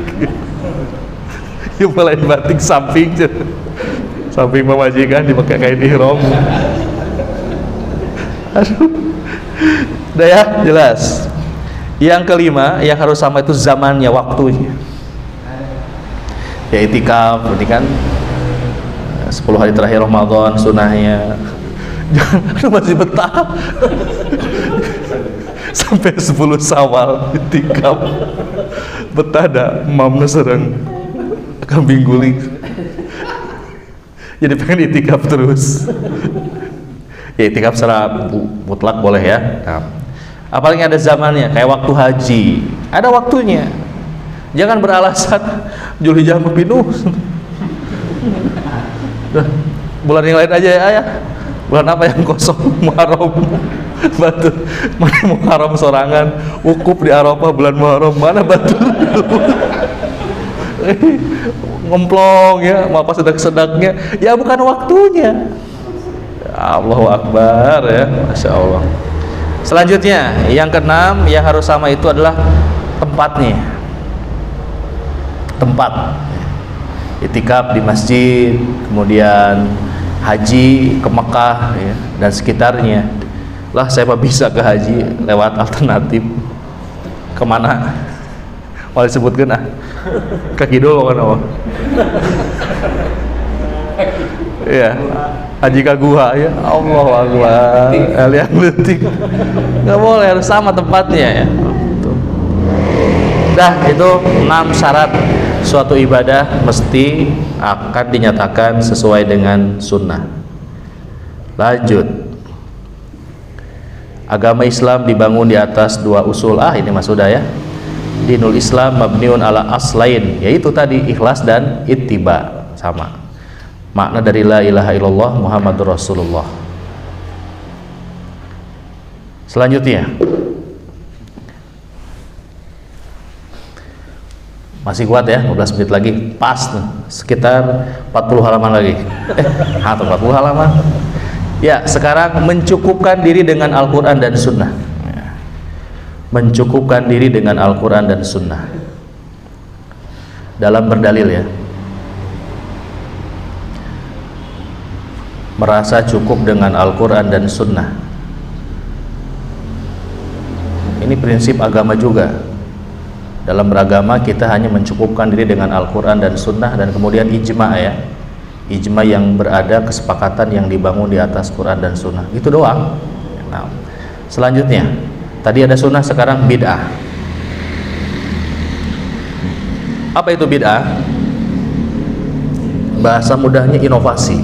Yang lain batik samping memajikan dipakai kain ihram. Aduh. Udah ya, jelas. Yang kelima, yang harus sama itu zamannya, waktunya. Ya itikaf, berarti kan 10 hari terakhir Ramadan sunahnya. Jangan masih betah. Sampai 10 Syawal itikaf. Betah dah, mamna sereng kambing guling. Jadi pengen itikaf terus. Ya itikaf secara mutlak boleh ya. Nah, apalagi ada zamannya, kayak waktu haji, ada waktunya. Jangan beralasan Zulhijjah penuh. Bulan yang lain aja ya ayah. Bulan apa yang kosong? Muharram. Batu. Mana Muharram sorangan? Wukuf di Arafah bulan Muharram. Mana batu? Ngemplong ya, mau apa sedak-sedaknya? Ya bukan waktunya. Allahu Akbar ya, Masya Allah. Selanjutnya yang keenam yang harus sama itu adalah tempatnya. Tempat itikaf di masjid, kemudian haji ke Mekah ya, dan sekitarnya. Lah saya mah bisa ke haji lewat alternatif. Kemana? Mau disebutkan ah? Ke Kidul kan apa? Iya, haji ke gua ya. Allahu Akbar. Yang penting nggak boleh, harus sama tempatnya ya. Dah itu 6 syarat suatu ibadah mesti akan dinyatakan sesuai dengan sunnah. Lanjut. Agama Islam dibangun di atas 2 usul. Ini mas sudah ya. Dinul Islam mabniun ala aslain, yaitu tadi ikhlas dan ittiba. Sama makna dari la ilaha illallah Muhammadur Rasulullah. Selanjutnya masih kuat ya, 15 menit lagi pas nih, sekitar 40 halaman lagi atau 40 halaman ya. Sekarang mencukupkan diri dengan Al-Quran dan Sunnah. Mencukupkan diri dengan Al-Quran dan Sunnah dalam berdalil ya. Merasa cukup dengan Al-Quran dan Sunnah, ini prinsip agama juga. Dalam beragama kita hanya mencukupkan diri dengan Al-Quran dan Sunnah, dan kemudian ijma ya, ijma yang berada, kesepakatan yang dibangun di atas Quran dan Sunnah, itu doang. Nah, selanjutnya tadi ada Sunnah, sekarang bid'ah. Apa itu bid'ah? Bahasa mudahnya inovasi.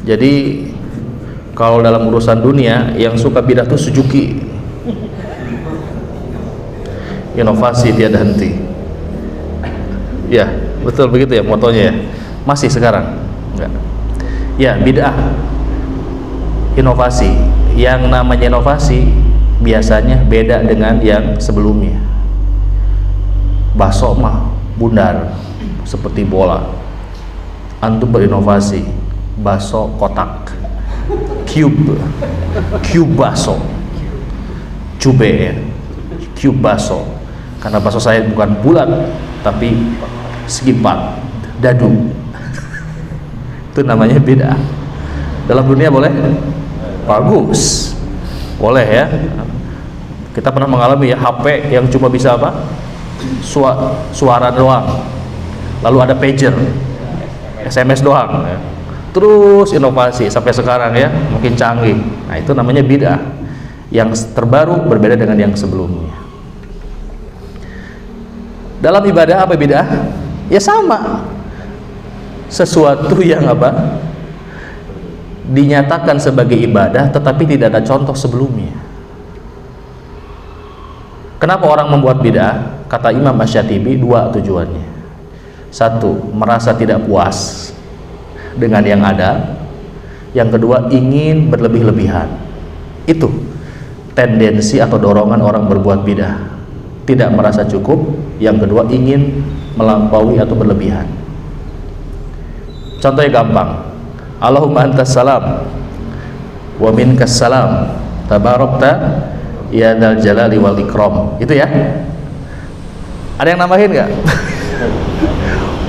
Jadi kalau dalam urusan dunia yang suka bid'ah itu Suzuki. Inovasi tiada henti. Ya, betul begitu ya motonya ya. Masih sekarang? Enggak. Ya, bid'ah. Inovasi. Yang namanya inovasi biasanya beda dengan yang sebelumnya. Bakso mah bundar seperti bola. Antum berinovasi bakso kotak, cube bakso, cube ya, cube bakso. Karena bakso saya bukan bulat tapi segi 4 dadu. Itu namanya bid'ah. Dalam dunia boleh? Bagus, boleh ya. Kita pernah mengalami ya HP yang cuma bisa apa? Suara doang. Lalu ada pager, SMS doang ya. Terus inovasi sampai sekarang ya, makin canggih. Nah itu namanya bid'ah. Yang terbaru berbeda dengan yang sebelumnya. Dalam ibadah apa bid'ah? Ya sama, sesuatu yang apa? Dinyatakan sebagai ibadah tetapi tidak ada contoh sebelumnya. Kenapa orang membuat bid'ah? Kata Imam Asy-Syatibi, 2 tujuannya. 1, merasa tidak puas dengan yang ada. Yang kedua, ingin berlebih-lebihan. Itu tendensi atau dorongan orang berbuat bid'ah. Tidak merasa cukup. Yang kedua, ingin melampaui atau berlebihan. Contohnya gampang. Allahumma antas salam wa minkas salam tabarakta ya dzal jalali wal ikram. Itu ya. Ada yang nambahin nggak?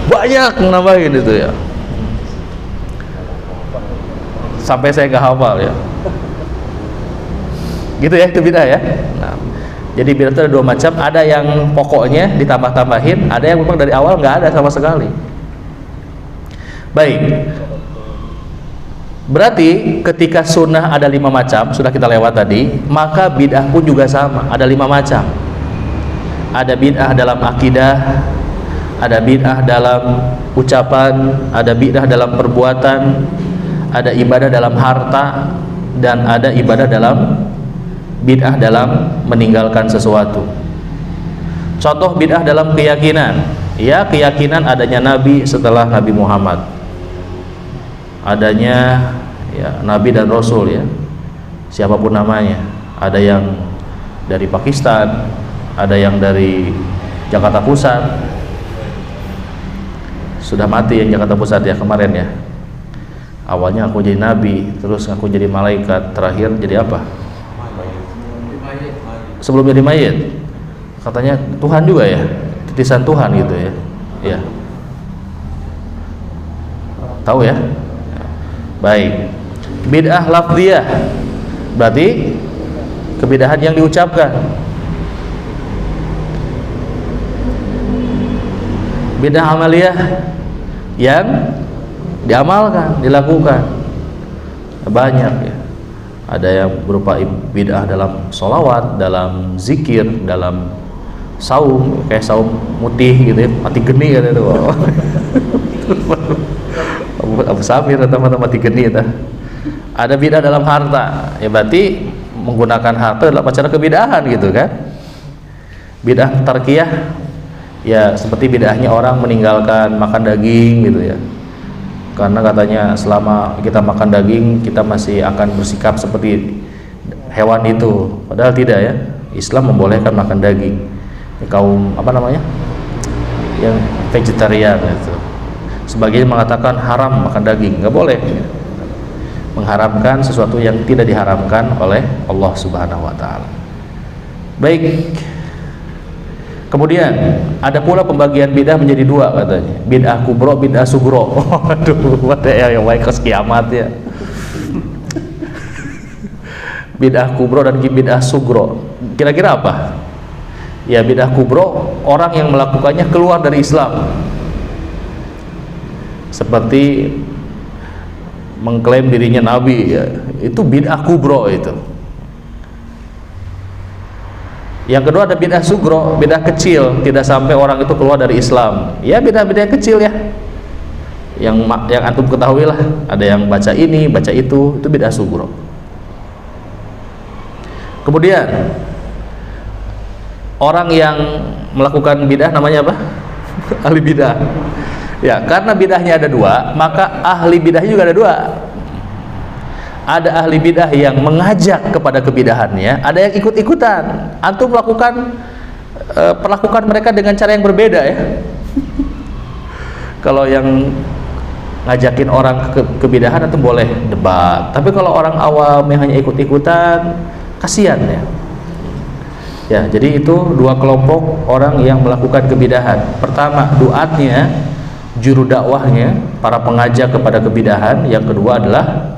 Banyak nambahin itu ya. Sampai saya nggak hafal ya. Gitu ya, itu bid'ah ya. Nah, jadi bid'ah itu ada 2 macam. Ada yang pokoknya ditambah-tambahin, ada yang memang dari awal nggak ada sama sekali. Baik. Berarti ketika sunnah ada 5 macam, sudah kita lewat tadi, maka bid'ah pun juga sama, ada 5 macam. Ada bid'ah dalam akidah, ada bid'ah dalam ucapan, ada bid'ah dalam perbuatan, ada ibadah dalam harta, dan ada ibadah dalam bid'ah dalam meninggalkan sesuatu. Contoh bid'ah dalam keyakinan, ya keyakinan adanya Nabi setelah Nabi Muhammad, adanya ya Nabi dan Rasul ya, siapapun namanya. Ada yang dari Pakistan, ada yang dari Jakarta Pusat. Sudah mati yang Jakarta Pusat ya kemarin ya. Awalnya aku jadi nabi, terus aku jadi malaikat, terakhir jadi apa? Sebelum jadi mayit, katanya Tuhan juga ya, titisan Tuhan gitu ya. Ya. Tahu ya? Baik. Bid'ah lafziyah berarti kebid'ahan yang diucapkan. Bid'ah amaliyah yang diamalkan, dilakukan. Banyak ya. Ada yang berupa bid'ah dalam sholawat, dalam zikir, dalam saum, kayak saum mutih gitu ya, mati geni gitu. Abu Samir atau mati geni itu. Ada bid'ah dalam harta, ya berarti menggunakan harta adalah cara kebid'ahan gitu kan. Bid'ah tarkiyah ya seperti bid'ahnya orang meninggalkan makan daging gitu ya. Karena katanya selama kita makan daging kita masih akan bersikap seperti hewan itu, padahal tidak ya. Islam membolehkan makan daging. Kaum apa namanya yang vegetarian itu sebagian mengatakan haram makan daging, nggak boleh, mengharamkan sesuatu yang tidak diharamkan oleh Allah Subhanahu wa Ta'ala. Baik, kemudian ada pula pembagian bid'ah menjadi dua katanya, bid'ah kubro, bid'ah sugro. Aduh, yang baik ke kiamat ya. Bid'ah kubro dan bid'ah sugro, kira-kira apa? Ya bid'ah kubro orang yang melakukannya keluar dari Islam, seperti mengklaim dirinya nabi ya, itu bid'ah kubro itu. Yang kedua ada bid'ah sugro, bid'ah kecil, tidak sampai orang itu keluar dari Islam. Ya bid'ah-bid'ah kecil ya, yang antum ketahui lah, ada yang baca ini, baca itu bid'ah sugro. Kemudian orang yang melakukan bid'ah namanya apa? Ahli bid'ah. Ya, karena bid'ahnya ada dua, maka ahli bid'ahnya juga ada dua. Ada ahli bid'ah yang mengajak kepada kebid'ahannya, ada yang ikut-ikutan. Antum perlakukan mereka dengan cara yang berbeda ya. Kalau yang ngajakin orang ke kebid'ahan antum boleh debat, tapi kalau orang awam yang hanya ikut-ikutan, kasihan ya. Ya, jadi itu dua kelompok orang yang melakukan kebid'ahan. Pertama, duatnya, juru dakwahnya, para pengajak kepada kebid'ahan. Yang kedua adalah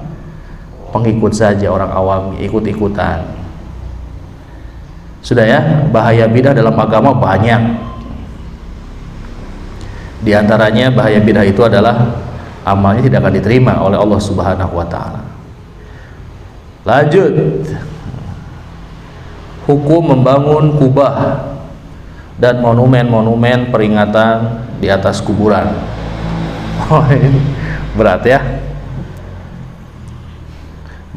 pengikut saja, orang awam, ikut-ikutan. Sudah ya, bahaya bid'ah dalam agama banyak. Di antaranya bahaya bid'ah itu adalah amalnya tidak akan diterima oleh Allah Subhanahu wa Ta'ala. Lanjut, hukum membangun kubah dan monumen-monumen peringatan di atas kuburan. Oh, ini berat ya.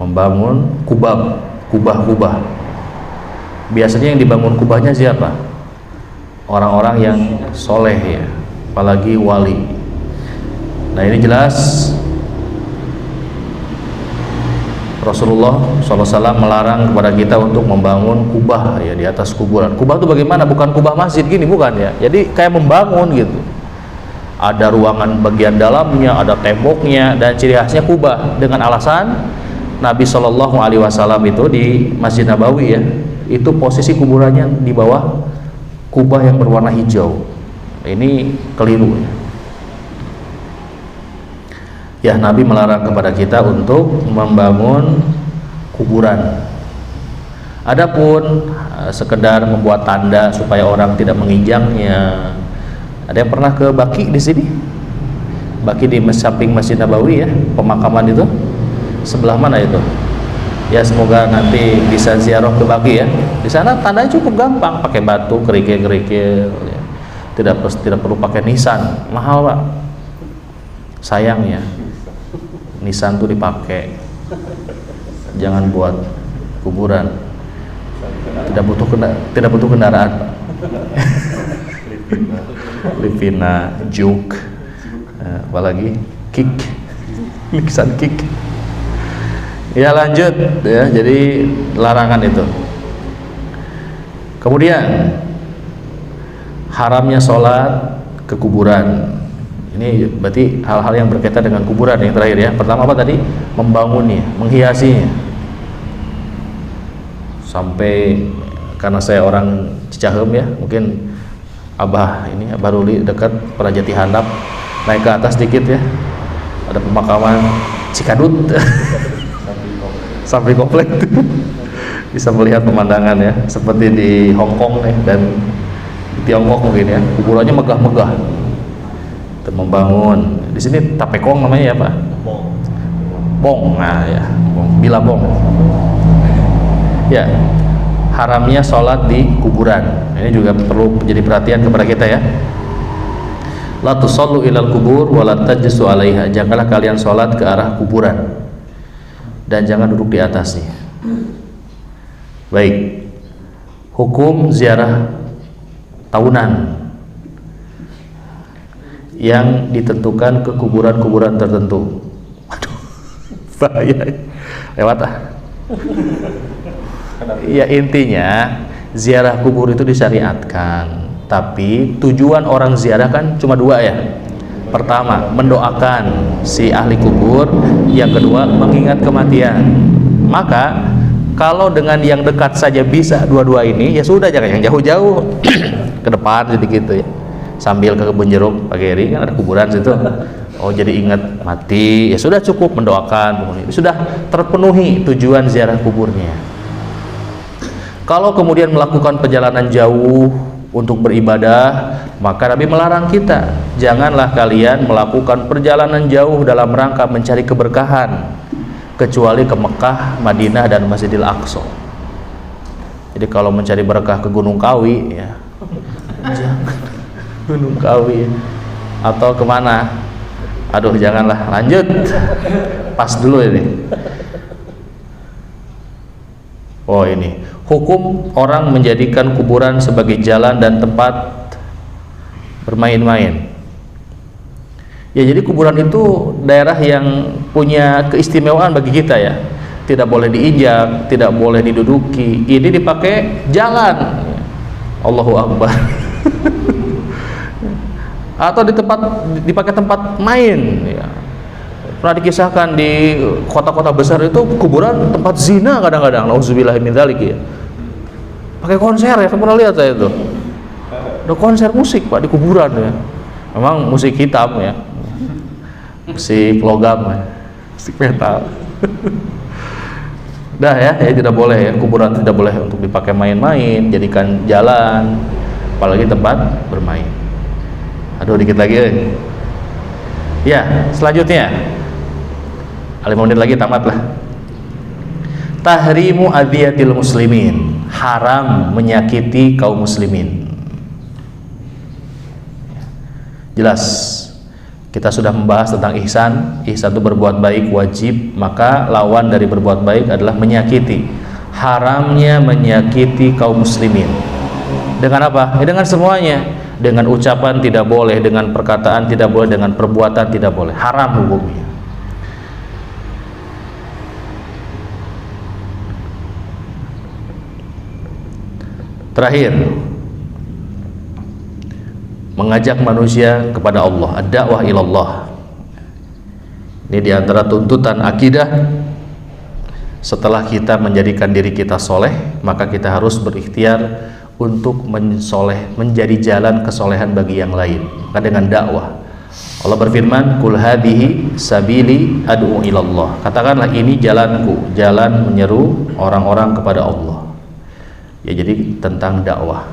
Membangun kubah. Biasanya yang dibangun kubahnya siapa? Orang-orang yang soleh ya, apalagi wali. Nah ini jelas Rasulullah SAW melarang kepada kita untuk membangun kubah ya di atas kuburan. Kubah itu bagaimana? Bukan kubah masjid gini, bukan ya. Jadi kayak membangun gitu. Ada ruangan bagian dalamnya, ada temboknya, dan ciri khasnya kubah. Dengan alasan Nabi SAW itu di Masjid Nabawi ya, itu posisi kuburannya di bawah kubah yang berwarna hijau. Ini keliru ya. Nabi melarang kepada kita untuk membangun kuburan. Adapun sekedar membuat tanda supaya orang tidak menginjaknya. Ada yang pernah ke Baqi di sini? Baqi di samping Masjid Nabawi ya, pemakaman itu. Sebelah mana itu? Ya semoga nanti bisa ziarah ke Baqi ya. Di sana tandanya cukup gampang, pakai batu kerikil-kerikil ya. Tidak perlu pakai nisan, mahal Pak. Sayang ya. nisan tuh dipakai, jangan buat kuburan. Tidak butuh kendaraan. Livina, Juk, apalagi kick, nisan kick. Ya lanjut ya, jadi larangan itu. Kemudian haramnya sholat ke kuburan. Ini berarti hal-hal yang berkaitan dengan kuburan yang terakhir ya. Pertama apa tadi? Membangunnya, menghiasinya. Sampai karena saya orang Cicahem ya, mungkin Abah Ruli dekat Prajati Handap, naik ke atas dikit ya, ada pemakaman Cikadut. Sampai komplek tuh bisa melihat pemandangan ya, seperti di Hong Kong nih dan di Tiongkok mungkin ya, kuburannya megah-megah. Itu membangun. Di sini Tapekong namanya ya Pak? Bong. Nah ya, Bilabong. Ya, haramnya sholat di kuburan. Ini juga perlu menjadi perhatian kepada kita ya. La tusallu ilal kubur wa la tajlisu 'alaiha. Janganlah kalian sholat ke arah kuburan dan jangan duduk di atasnya. Baik. Hukum ziarah tahunan yang ditentukan ke kuburan-kuburan tertentu. Waduh, bahaya. Lewat ah. Ya intinya ziarah kubur itu disyariatkan, tapi tujuan orang ziarah kan cuma dua ya. Pertama, mendoakan si ahli kubur. Yang kedua, mengingat kematian. Maka kalau dengan yang dekat saja bisa dua-dua ini, ya sudah, jangan yang jauh-jauh. Ke depan sedikit gitu ya, sambil ke kebun jeruk Pak Geri kan ada kuburan situ. Oh jadi ingat mati, ya sudah cukup mendoakan. Sudah terpenuhi tujuan ziarah kuburnya. Kalau kemudian melakukan perjalanan jauh untuk beribadah, maka Nabi melarang kita, janganlah kalian melakukan perjalanan jauh dalam rangka mencari keberkahan kecuali ke Mekah, Madinah dan Masjidil Aqsa. Jadi kalau mencari berkah ke Gunung Kawi ya jangan Gunung Kawi atau kemana, aduh janganlah. Lanjut, pas dulu ini. Oh ini hukum orang menjadikan kuburan sebagai jalan dan tempat bermain-main. Ya jadi kuburan itu daerah yang punya keistimewaan bagi kita ya. Tidak boleh diinjak, tidak boleh diduduki. Ini dipakai jalan. Allahu Akbar. Atau dipakai tempat main ya. Pernah dikisahkan di kota-kota besar itu kuburan tempat zina kadang-kadang. Nauzubillahi min dzalik ya. Pakai konser ya, pernah lihat saya itu. Ada konser musik Pak di kuburan ya. Memang musik hitam ya. Musik logam ya. Musik metal. Dah ya, tidak boleh ya, kuburan tidak boleh untuk dipakai main-main, jadikan jalan, apalagi tempat bermain. Aduh dikit lagi. Ya, selanjutnya 5 menit lagi tamat lah. Tahrimu adhiyatil muslimin, haram menyakiti kaum muslimin. Jelas kita sudah membahas tentang ihsan. Ihsan itu berbuat baik wajib, maka lawan dari berbuat baik adalah menyakiti. Haramnya menyakiti kaum muslimin. Dengan apa? Dengan semuanya. Dengan ucapan tidak boleh, dengan perkataan tidak boleh, dengan perbuatan tidak boleh. Haram hukumnya. Terakhir, mengajak manusia kepada Allah, ad-da'wah ilallah. Ini diantara tuntutan akidah. Setelah kita menjadikan diri kita soleh, maka kita harus berikhtiar untuk menjadi jalan kesolehan bagi yang lain. Maka dengan dakwah, Allah berfirman, "Qul hadhihi sabili ad'u ilallah." Katakanlah ini jalanku, jalan menyeru orang-orang kepada Allah. Ya jadi tentang dakwah.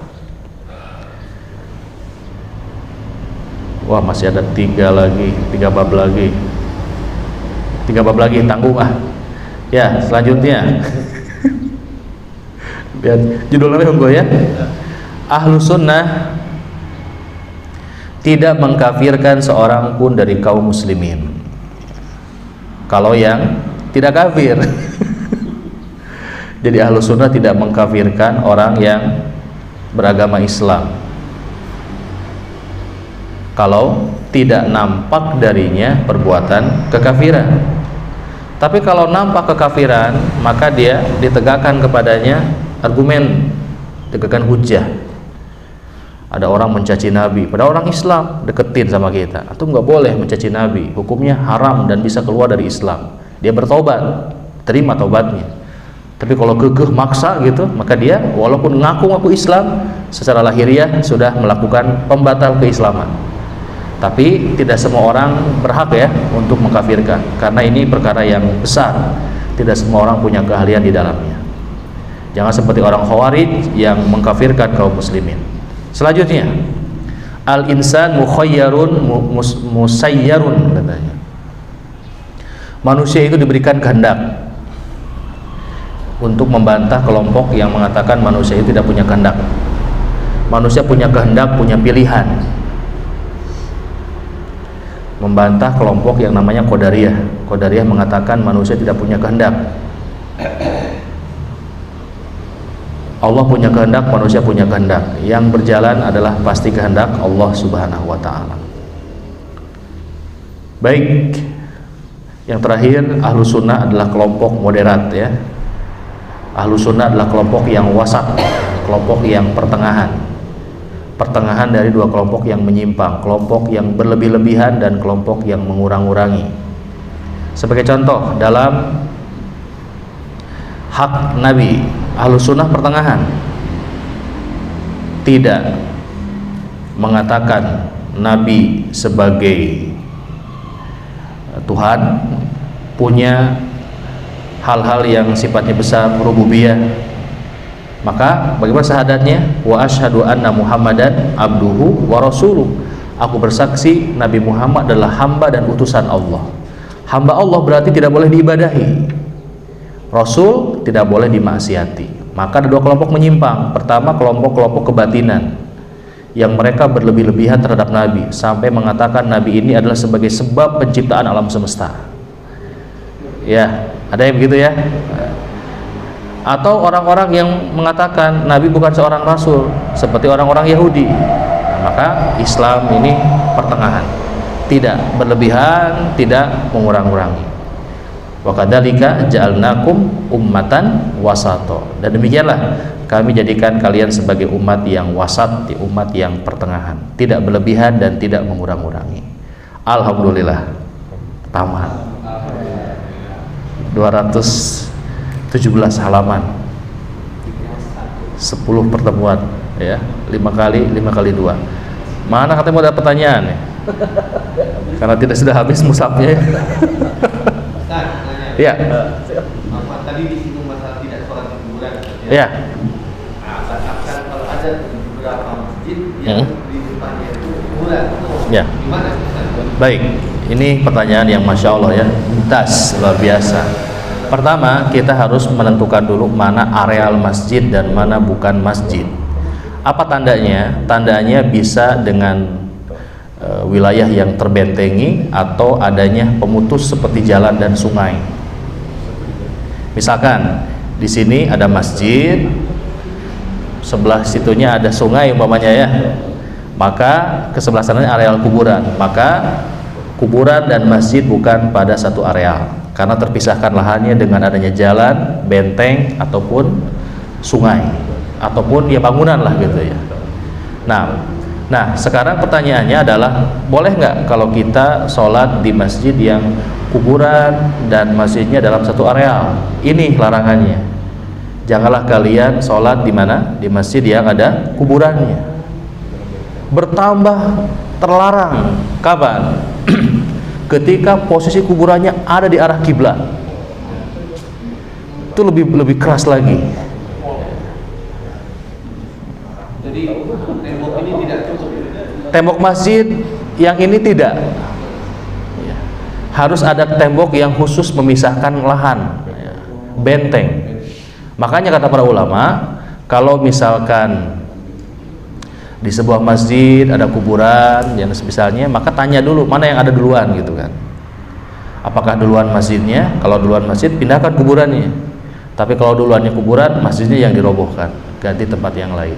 Wah masih ada 3 bab lagi, 3 bab lagi, tanggung ah. Ya selanjutnya. Lihat judulnya unggul ya. Ahlu sunnah tidak mengkafirkan seorang pun dari kaum muslimin. kalau yang tidak kafir. Jadi Ahlus Sunnah tidak mengkafirkan orang yang beragama Islam kalau tidak nampak darinya perbuatan kekafiran. Tapi kalau nampak kekafiran, maka dia ditegakkan kepadanya argumen, tegakkan hujjah. Ada orang mencaci Nabi, pada orang Islam deketin sama kita, atau nggak boleh mencaci Nabi, hukumnya haram dan bisa keluar dari Islam. Dia bertobat, terima tobatnya. Tapi kalau kekeh maksa gitu, maka dia walaupun ngaku-ngaku Islam, secara lahiriah sudah melakukan pembatal keislaman. Tapi tidak semua orang berhak ya untuk mengkafirkan, karena ini perkara yang besar. Tidak semua orang punya keahlian di dalamnya. Jangan seperti orang Khawarij yang mengkafirkan kaum muslimin. Selanjutnya, al-insan mukhayyarun musayyarun katanya. Manusia itu diberikan kehendak, untuk membantah kelompok yang mengatakan manusia itu tidak punya kehendak. Manusia punya kehendak, punya pilihan. Membantah kelompok yang namanya Qadariyah. Qadariyah mengatakan manusia tidak punya kehendak. Allah punya kehendak, manusia punya kehendak. Yang berjalan adalah pasti kehendak Allah Subhanahu wa taala. Baik. Yang terakhir, Ahlus Sunnah adalah kelompok moderat ya. Ahlus Sunnah adalah kelompok yang wasat, kelompok yang pertengahan. Pertengahan dari dua kelompok yang menyimpang, kelompok yang berlebih-lebihan dan kelompok yang mengurang-urangi. Sebagai contoh, dalam hak Nabi, Ahlus Sunnah pertengahan. Tidak mengatakan Nabi sebagai Tuhan, punya hal-hal yang sifatnya besar, rububiyah. Maka bagaimana syahadatnya? Wa asyhadu anna Muhammadan abduhu wa rasuluh. Aku bersaksi Nabi Muhammad adalah hamba dan utusan Allah. Hamba Allah berarti tidak boleh diibadahi. Rasul tidak boleh dimaksiati. Maka ada dua kelompok menyimpang. Pertama, kelompok-kelompok kebatinan yang mereka berlebih-lebihan terhadap Nabi sampai mengatakan Nabi ini adalah sebagai sebab penciptaan alam semesta. Ya, ada yang begitu ya. Atau orang-orang yang mengatakan Nabi bukan seorang rasul, seperti orang-orang Yahudi. Maka Islam ini pertengahan, tidak berlebihan, tidak mengurang-urangi. Wa kadzalika ja'alnakum ummatan wasato. Dan demikianlah kami jadikan kalian sebagai umat yang wasat, umat yang pertengahan, tidak berlebihan dan tidak mengurang-urangi. Alhamdulillah, tamat. 217 halaman, 10 pertemuan ya, 5 kali 2. Mana katanya mau ada pertanyaan ya? Karena tidak sudah habis mushafnya. Ya. Tadi disinggung masalah tidak sholat di kuburan. Ya. Kalau ada beberapa masjid yang di depannya itu kuburan, ya. Gimana? Baik, ini pertanyaan yang masya Allah ya, das, luar biasa. Pertama, kita harus menentukan dulu mana areal masjid dan mana bukan masjid. Apa tandanya? Tandanya bisa dengan wilayah yang terbentengi atau adanya pemutus seperti jalan dan sungai. Misalkan di sini ada masjid, sebelah situnya ada sungai umpamanya ya, maka ke sebelah sana areal kuburan. Maka kuburan dan masjid bukan pada satu areal, karena terpisahkan lahannya dengan adanya jalan, benteng ataupun sungai ataupun ya bangunan lah gitu ya. Nah sekarang pertanyaannya adalah boleh nggak kalau kita sholat di masjid yang kuburan dan masjidnya dalam satu areal? Ini larangannya. Janganlah kalian sholat di mana? Di masjid yang ada kuburannya. Bertambah terlarang kapan? Ketika posisi kuburannya ada di arah kiblat. Itu lebih keras lagi. Jadi tembok ini tidak cukup. Tembok masjid yang ini tidak. Harus ada tembok yang khusus memisahkan lahan, benteng. Makanya kata para ulama, kalau misalkan di sebuah masjid ada kuburan yang misalnya, maka tanya dulu mana yang ada duluan gitu kan. Apakah duluan masjidnya? Kalau duluan masjid, pindahkan kuburannya. Tapi kalau duluannya kuburan, masjidnya yang dirobohkan, ganti tempat yang lain.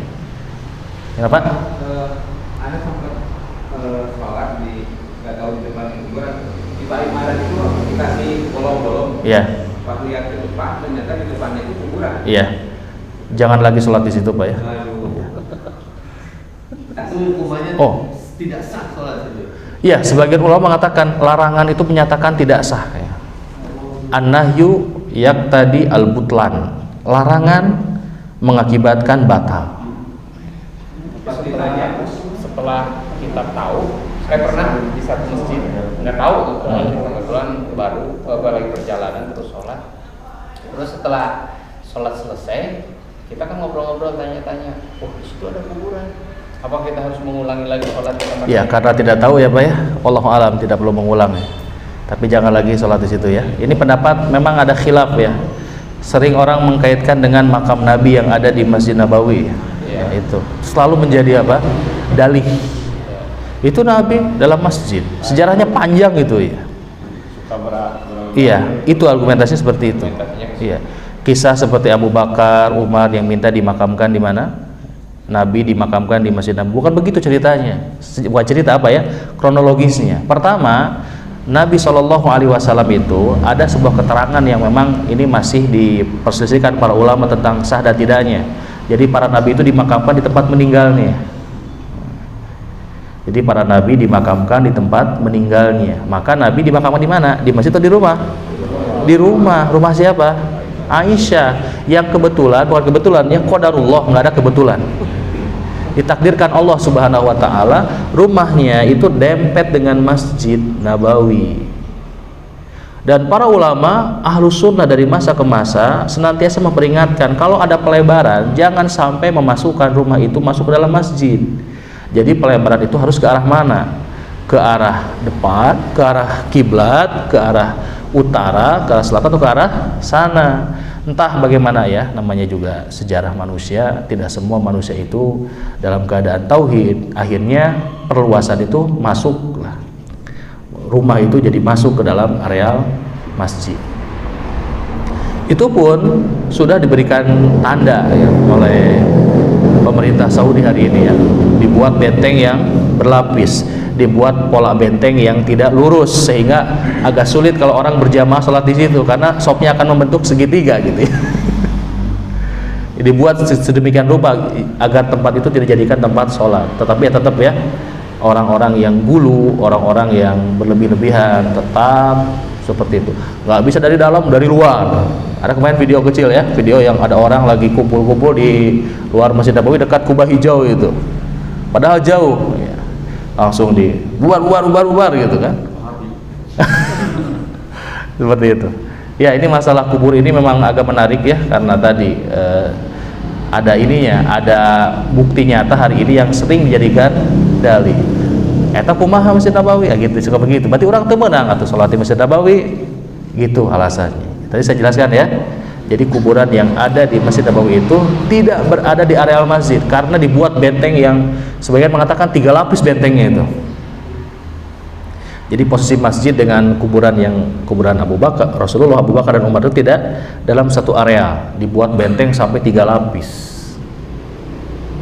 Kenapa? Ada sempat sholat di nggak tahu di depan kuburan di Palimanan itu dikasih bolong-bolong. Iya. Pas lihat ke depan, ternyata di depannya itu kuburan. Iya. Jangan lagi sholat di situ, Pak ya. Itu hukumannya tidak sah sholat itu. Iya, sebagian ulama mengatakan larangan itu menyatakan tidak sah. An-nahyu yaqtadi al-butlan. Larangan mengakibatkan batal. Setelah kita tahu, saya pernah di satu masjid nggak tahu, kebetulan baru lagi perjalanan terus sholat. Terus setelah sholat selesai, kita kan ngobrol-ngobrol, tanya-tanya, oh di situ ada kuburan. Apa kita harus mengulangi lagi sholat di tempat? Ya, karena tidak tahu ya Pak ya. Wallahu alam, tidak perlu mengulang ya. Tapi jangan lagi sholat di situ ya. Ini pendapat memang ada khilaf ya. Sering orang mengkaitkan dengan makam Nabi yang ada di Masjid Nabawi. Ya, itu selalu menjadi apa? Dalih. Itu Nabi dalam masjid. Sejarahnya panjang itu ya. Iya, itu argumentasinya seperti itu. Iya. Kisah seperti Abu Bakar, Umar yang minta dimakamkan di mana? Nabi dimakamkan di Masjid Nabawi. Bukan begitu ceritanya. Bukan cerita apa ya? Kronologisnya. Pertama, Nabi SAW itu ada sebuah keterangan yang memang ini masih diperselisihkan para ulama tentang sah dan tidaknya. Jadi para nabi itu dimakamkan di tempat meninggalnya. Jadi para nabi dimakamkan di tempat meninggalnya. Maka Nabi dimakamkan di mana? Di masjid atau di rumah? Di rumah. Rumah siapa? Aisyah. Yang kebetulan, bukan kebetulan, yang qadarullah, nggak ada kebetulan. Ditakdirkan Allah Subhanahu wa taala, rumahnya itu dempet dengan Masjid Nabawi. Dan para ulama ahlus sunnah dari masa ke masa senantiasa memperingatkan kalau ada pelebaran jangan sampai memasukkan rumah itu masuk ke dalam masjid. Jadi pelebaran itu harus ke arah mana? Ke arah depan, ke arah kiblat, ke arah utara, ke arah selatan atau ke arah sana. Entah bagaimana ya, namanya juga sejarah manusia, tidak semua manusia itu dalam keadaan tauhid. Akhirnya perluasan itu masuklah, rumah itu jadi masuk ke dalam areal masjid. Itu pun sudah diberikan tanda ya, oleh pemerintah Saudi hari ini ya, dibuat benteng yang berlapis, dibuat pola benteng yang tidak lurus sehingga agak sulit kalau orang berjamaah sholat di situ karena sopnya akan membentuk segitiga gitu ya. Dibuat sedemikian rupa agar tempat itu tidak dijadikan tempat sholat, tetapi ya tetap ya orang-orang yang gulu, orang-orang yang berlebih-lebihan tetap seperti itu. Nggak bisa dari dalam, dari luar. Ada kemarin video kecil ya, video yang ada orang lagi kumpul-kumpul di luar Masjid Nabawi dekat kubah hijau itu, padahal jauh ya. Langsung di bubar gitu kan. Seperti itu ya. Ini masalah kubur ini memang agak menarik ya, karena tadi ada ininya, ada bukti nyata hari ini yang sering dijadikan dalih. Eta kumaha Masjid Nabawi ya gitu, suka begitu. Berarti orang teu meunang atuh salat di Masjid Nabawi gitu alasannya. Tadi saya jelaskan ya. Jadi kuburan yang ada di Masjid Nabawi itu tidak berada di areal masjid karena dibuat benteng yang sebagian mengatakan 3 lapis bentengnya itu. Jadi posisi masjid dengan kuburan kuburan Abu Bakar, Rasulullah, Abu Bakar dan Umar itu tidak dalam satu area, dibuat benteng sampai 3 lapis.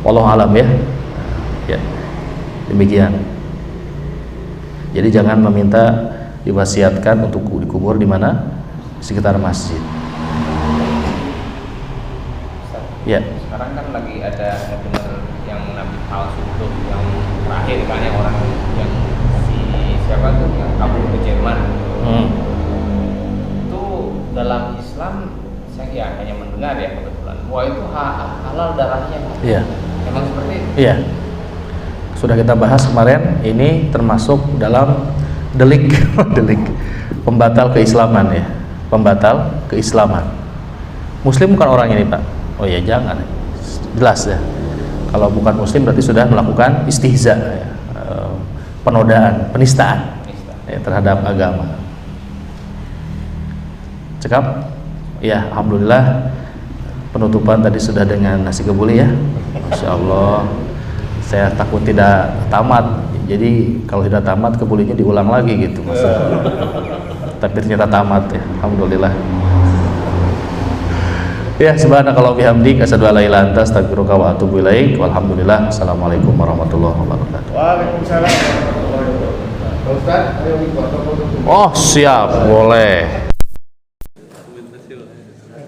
Wallahu alam ya. Ya. Demikian. Jadi jangan meminta diwasiatkan untuk dikubur di mana? Sekitar masjid. Ya. Sekarang kan lagi ada dengar yang nabi palsu tuh, yang terakhir kan yang orang yang siapa tuh yang kabur ke Jerman. Itu dalam Islam saya ya hanya mendengar ya kebetulan. Wah itu halal darahnya. Iya. Emang seperti itu? Iya. Sudah kita bahas kemarin, ini termasuk dalam delik pembatal keislaman ya. Pembatal keislaman. Muslim bukan orang ini, Pak. Oh ya, jangan. Jelas ya. Kalau bukan muslim berarti sudah melakukan istihza ya. Penodaan, penistaan ya, terhadap agama. Cekap? Ya, alhamdulillah penutupan tadi sudah dengan nasi kebuli ya. Masya Allah. Saya takut tidak tamat. Jadi kalau tidak tamat kebulinya diulang lagi gitu maksudnya. tapi ternyata tamat ya. Alhamdulillah. Ya, subhanakallah bihamdik asyhadu an la ilaha illa anta astaghfiruka wa atubu ilaik. Walhamdulillah. Assalamualaikum warahmatullahi wabarakatuh. Waalaikumsalam warahmatullahi wabarakatuh. Pak Ustaz, ayo foto-foto. Oh, siap, boleh.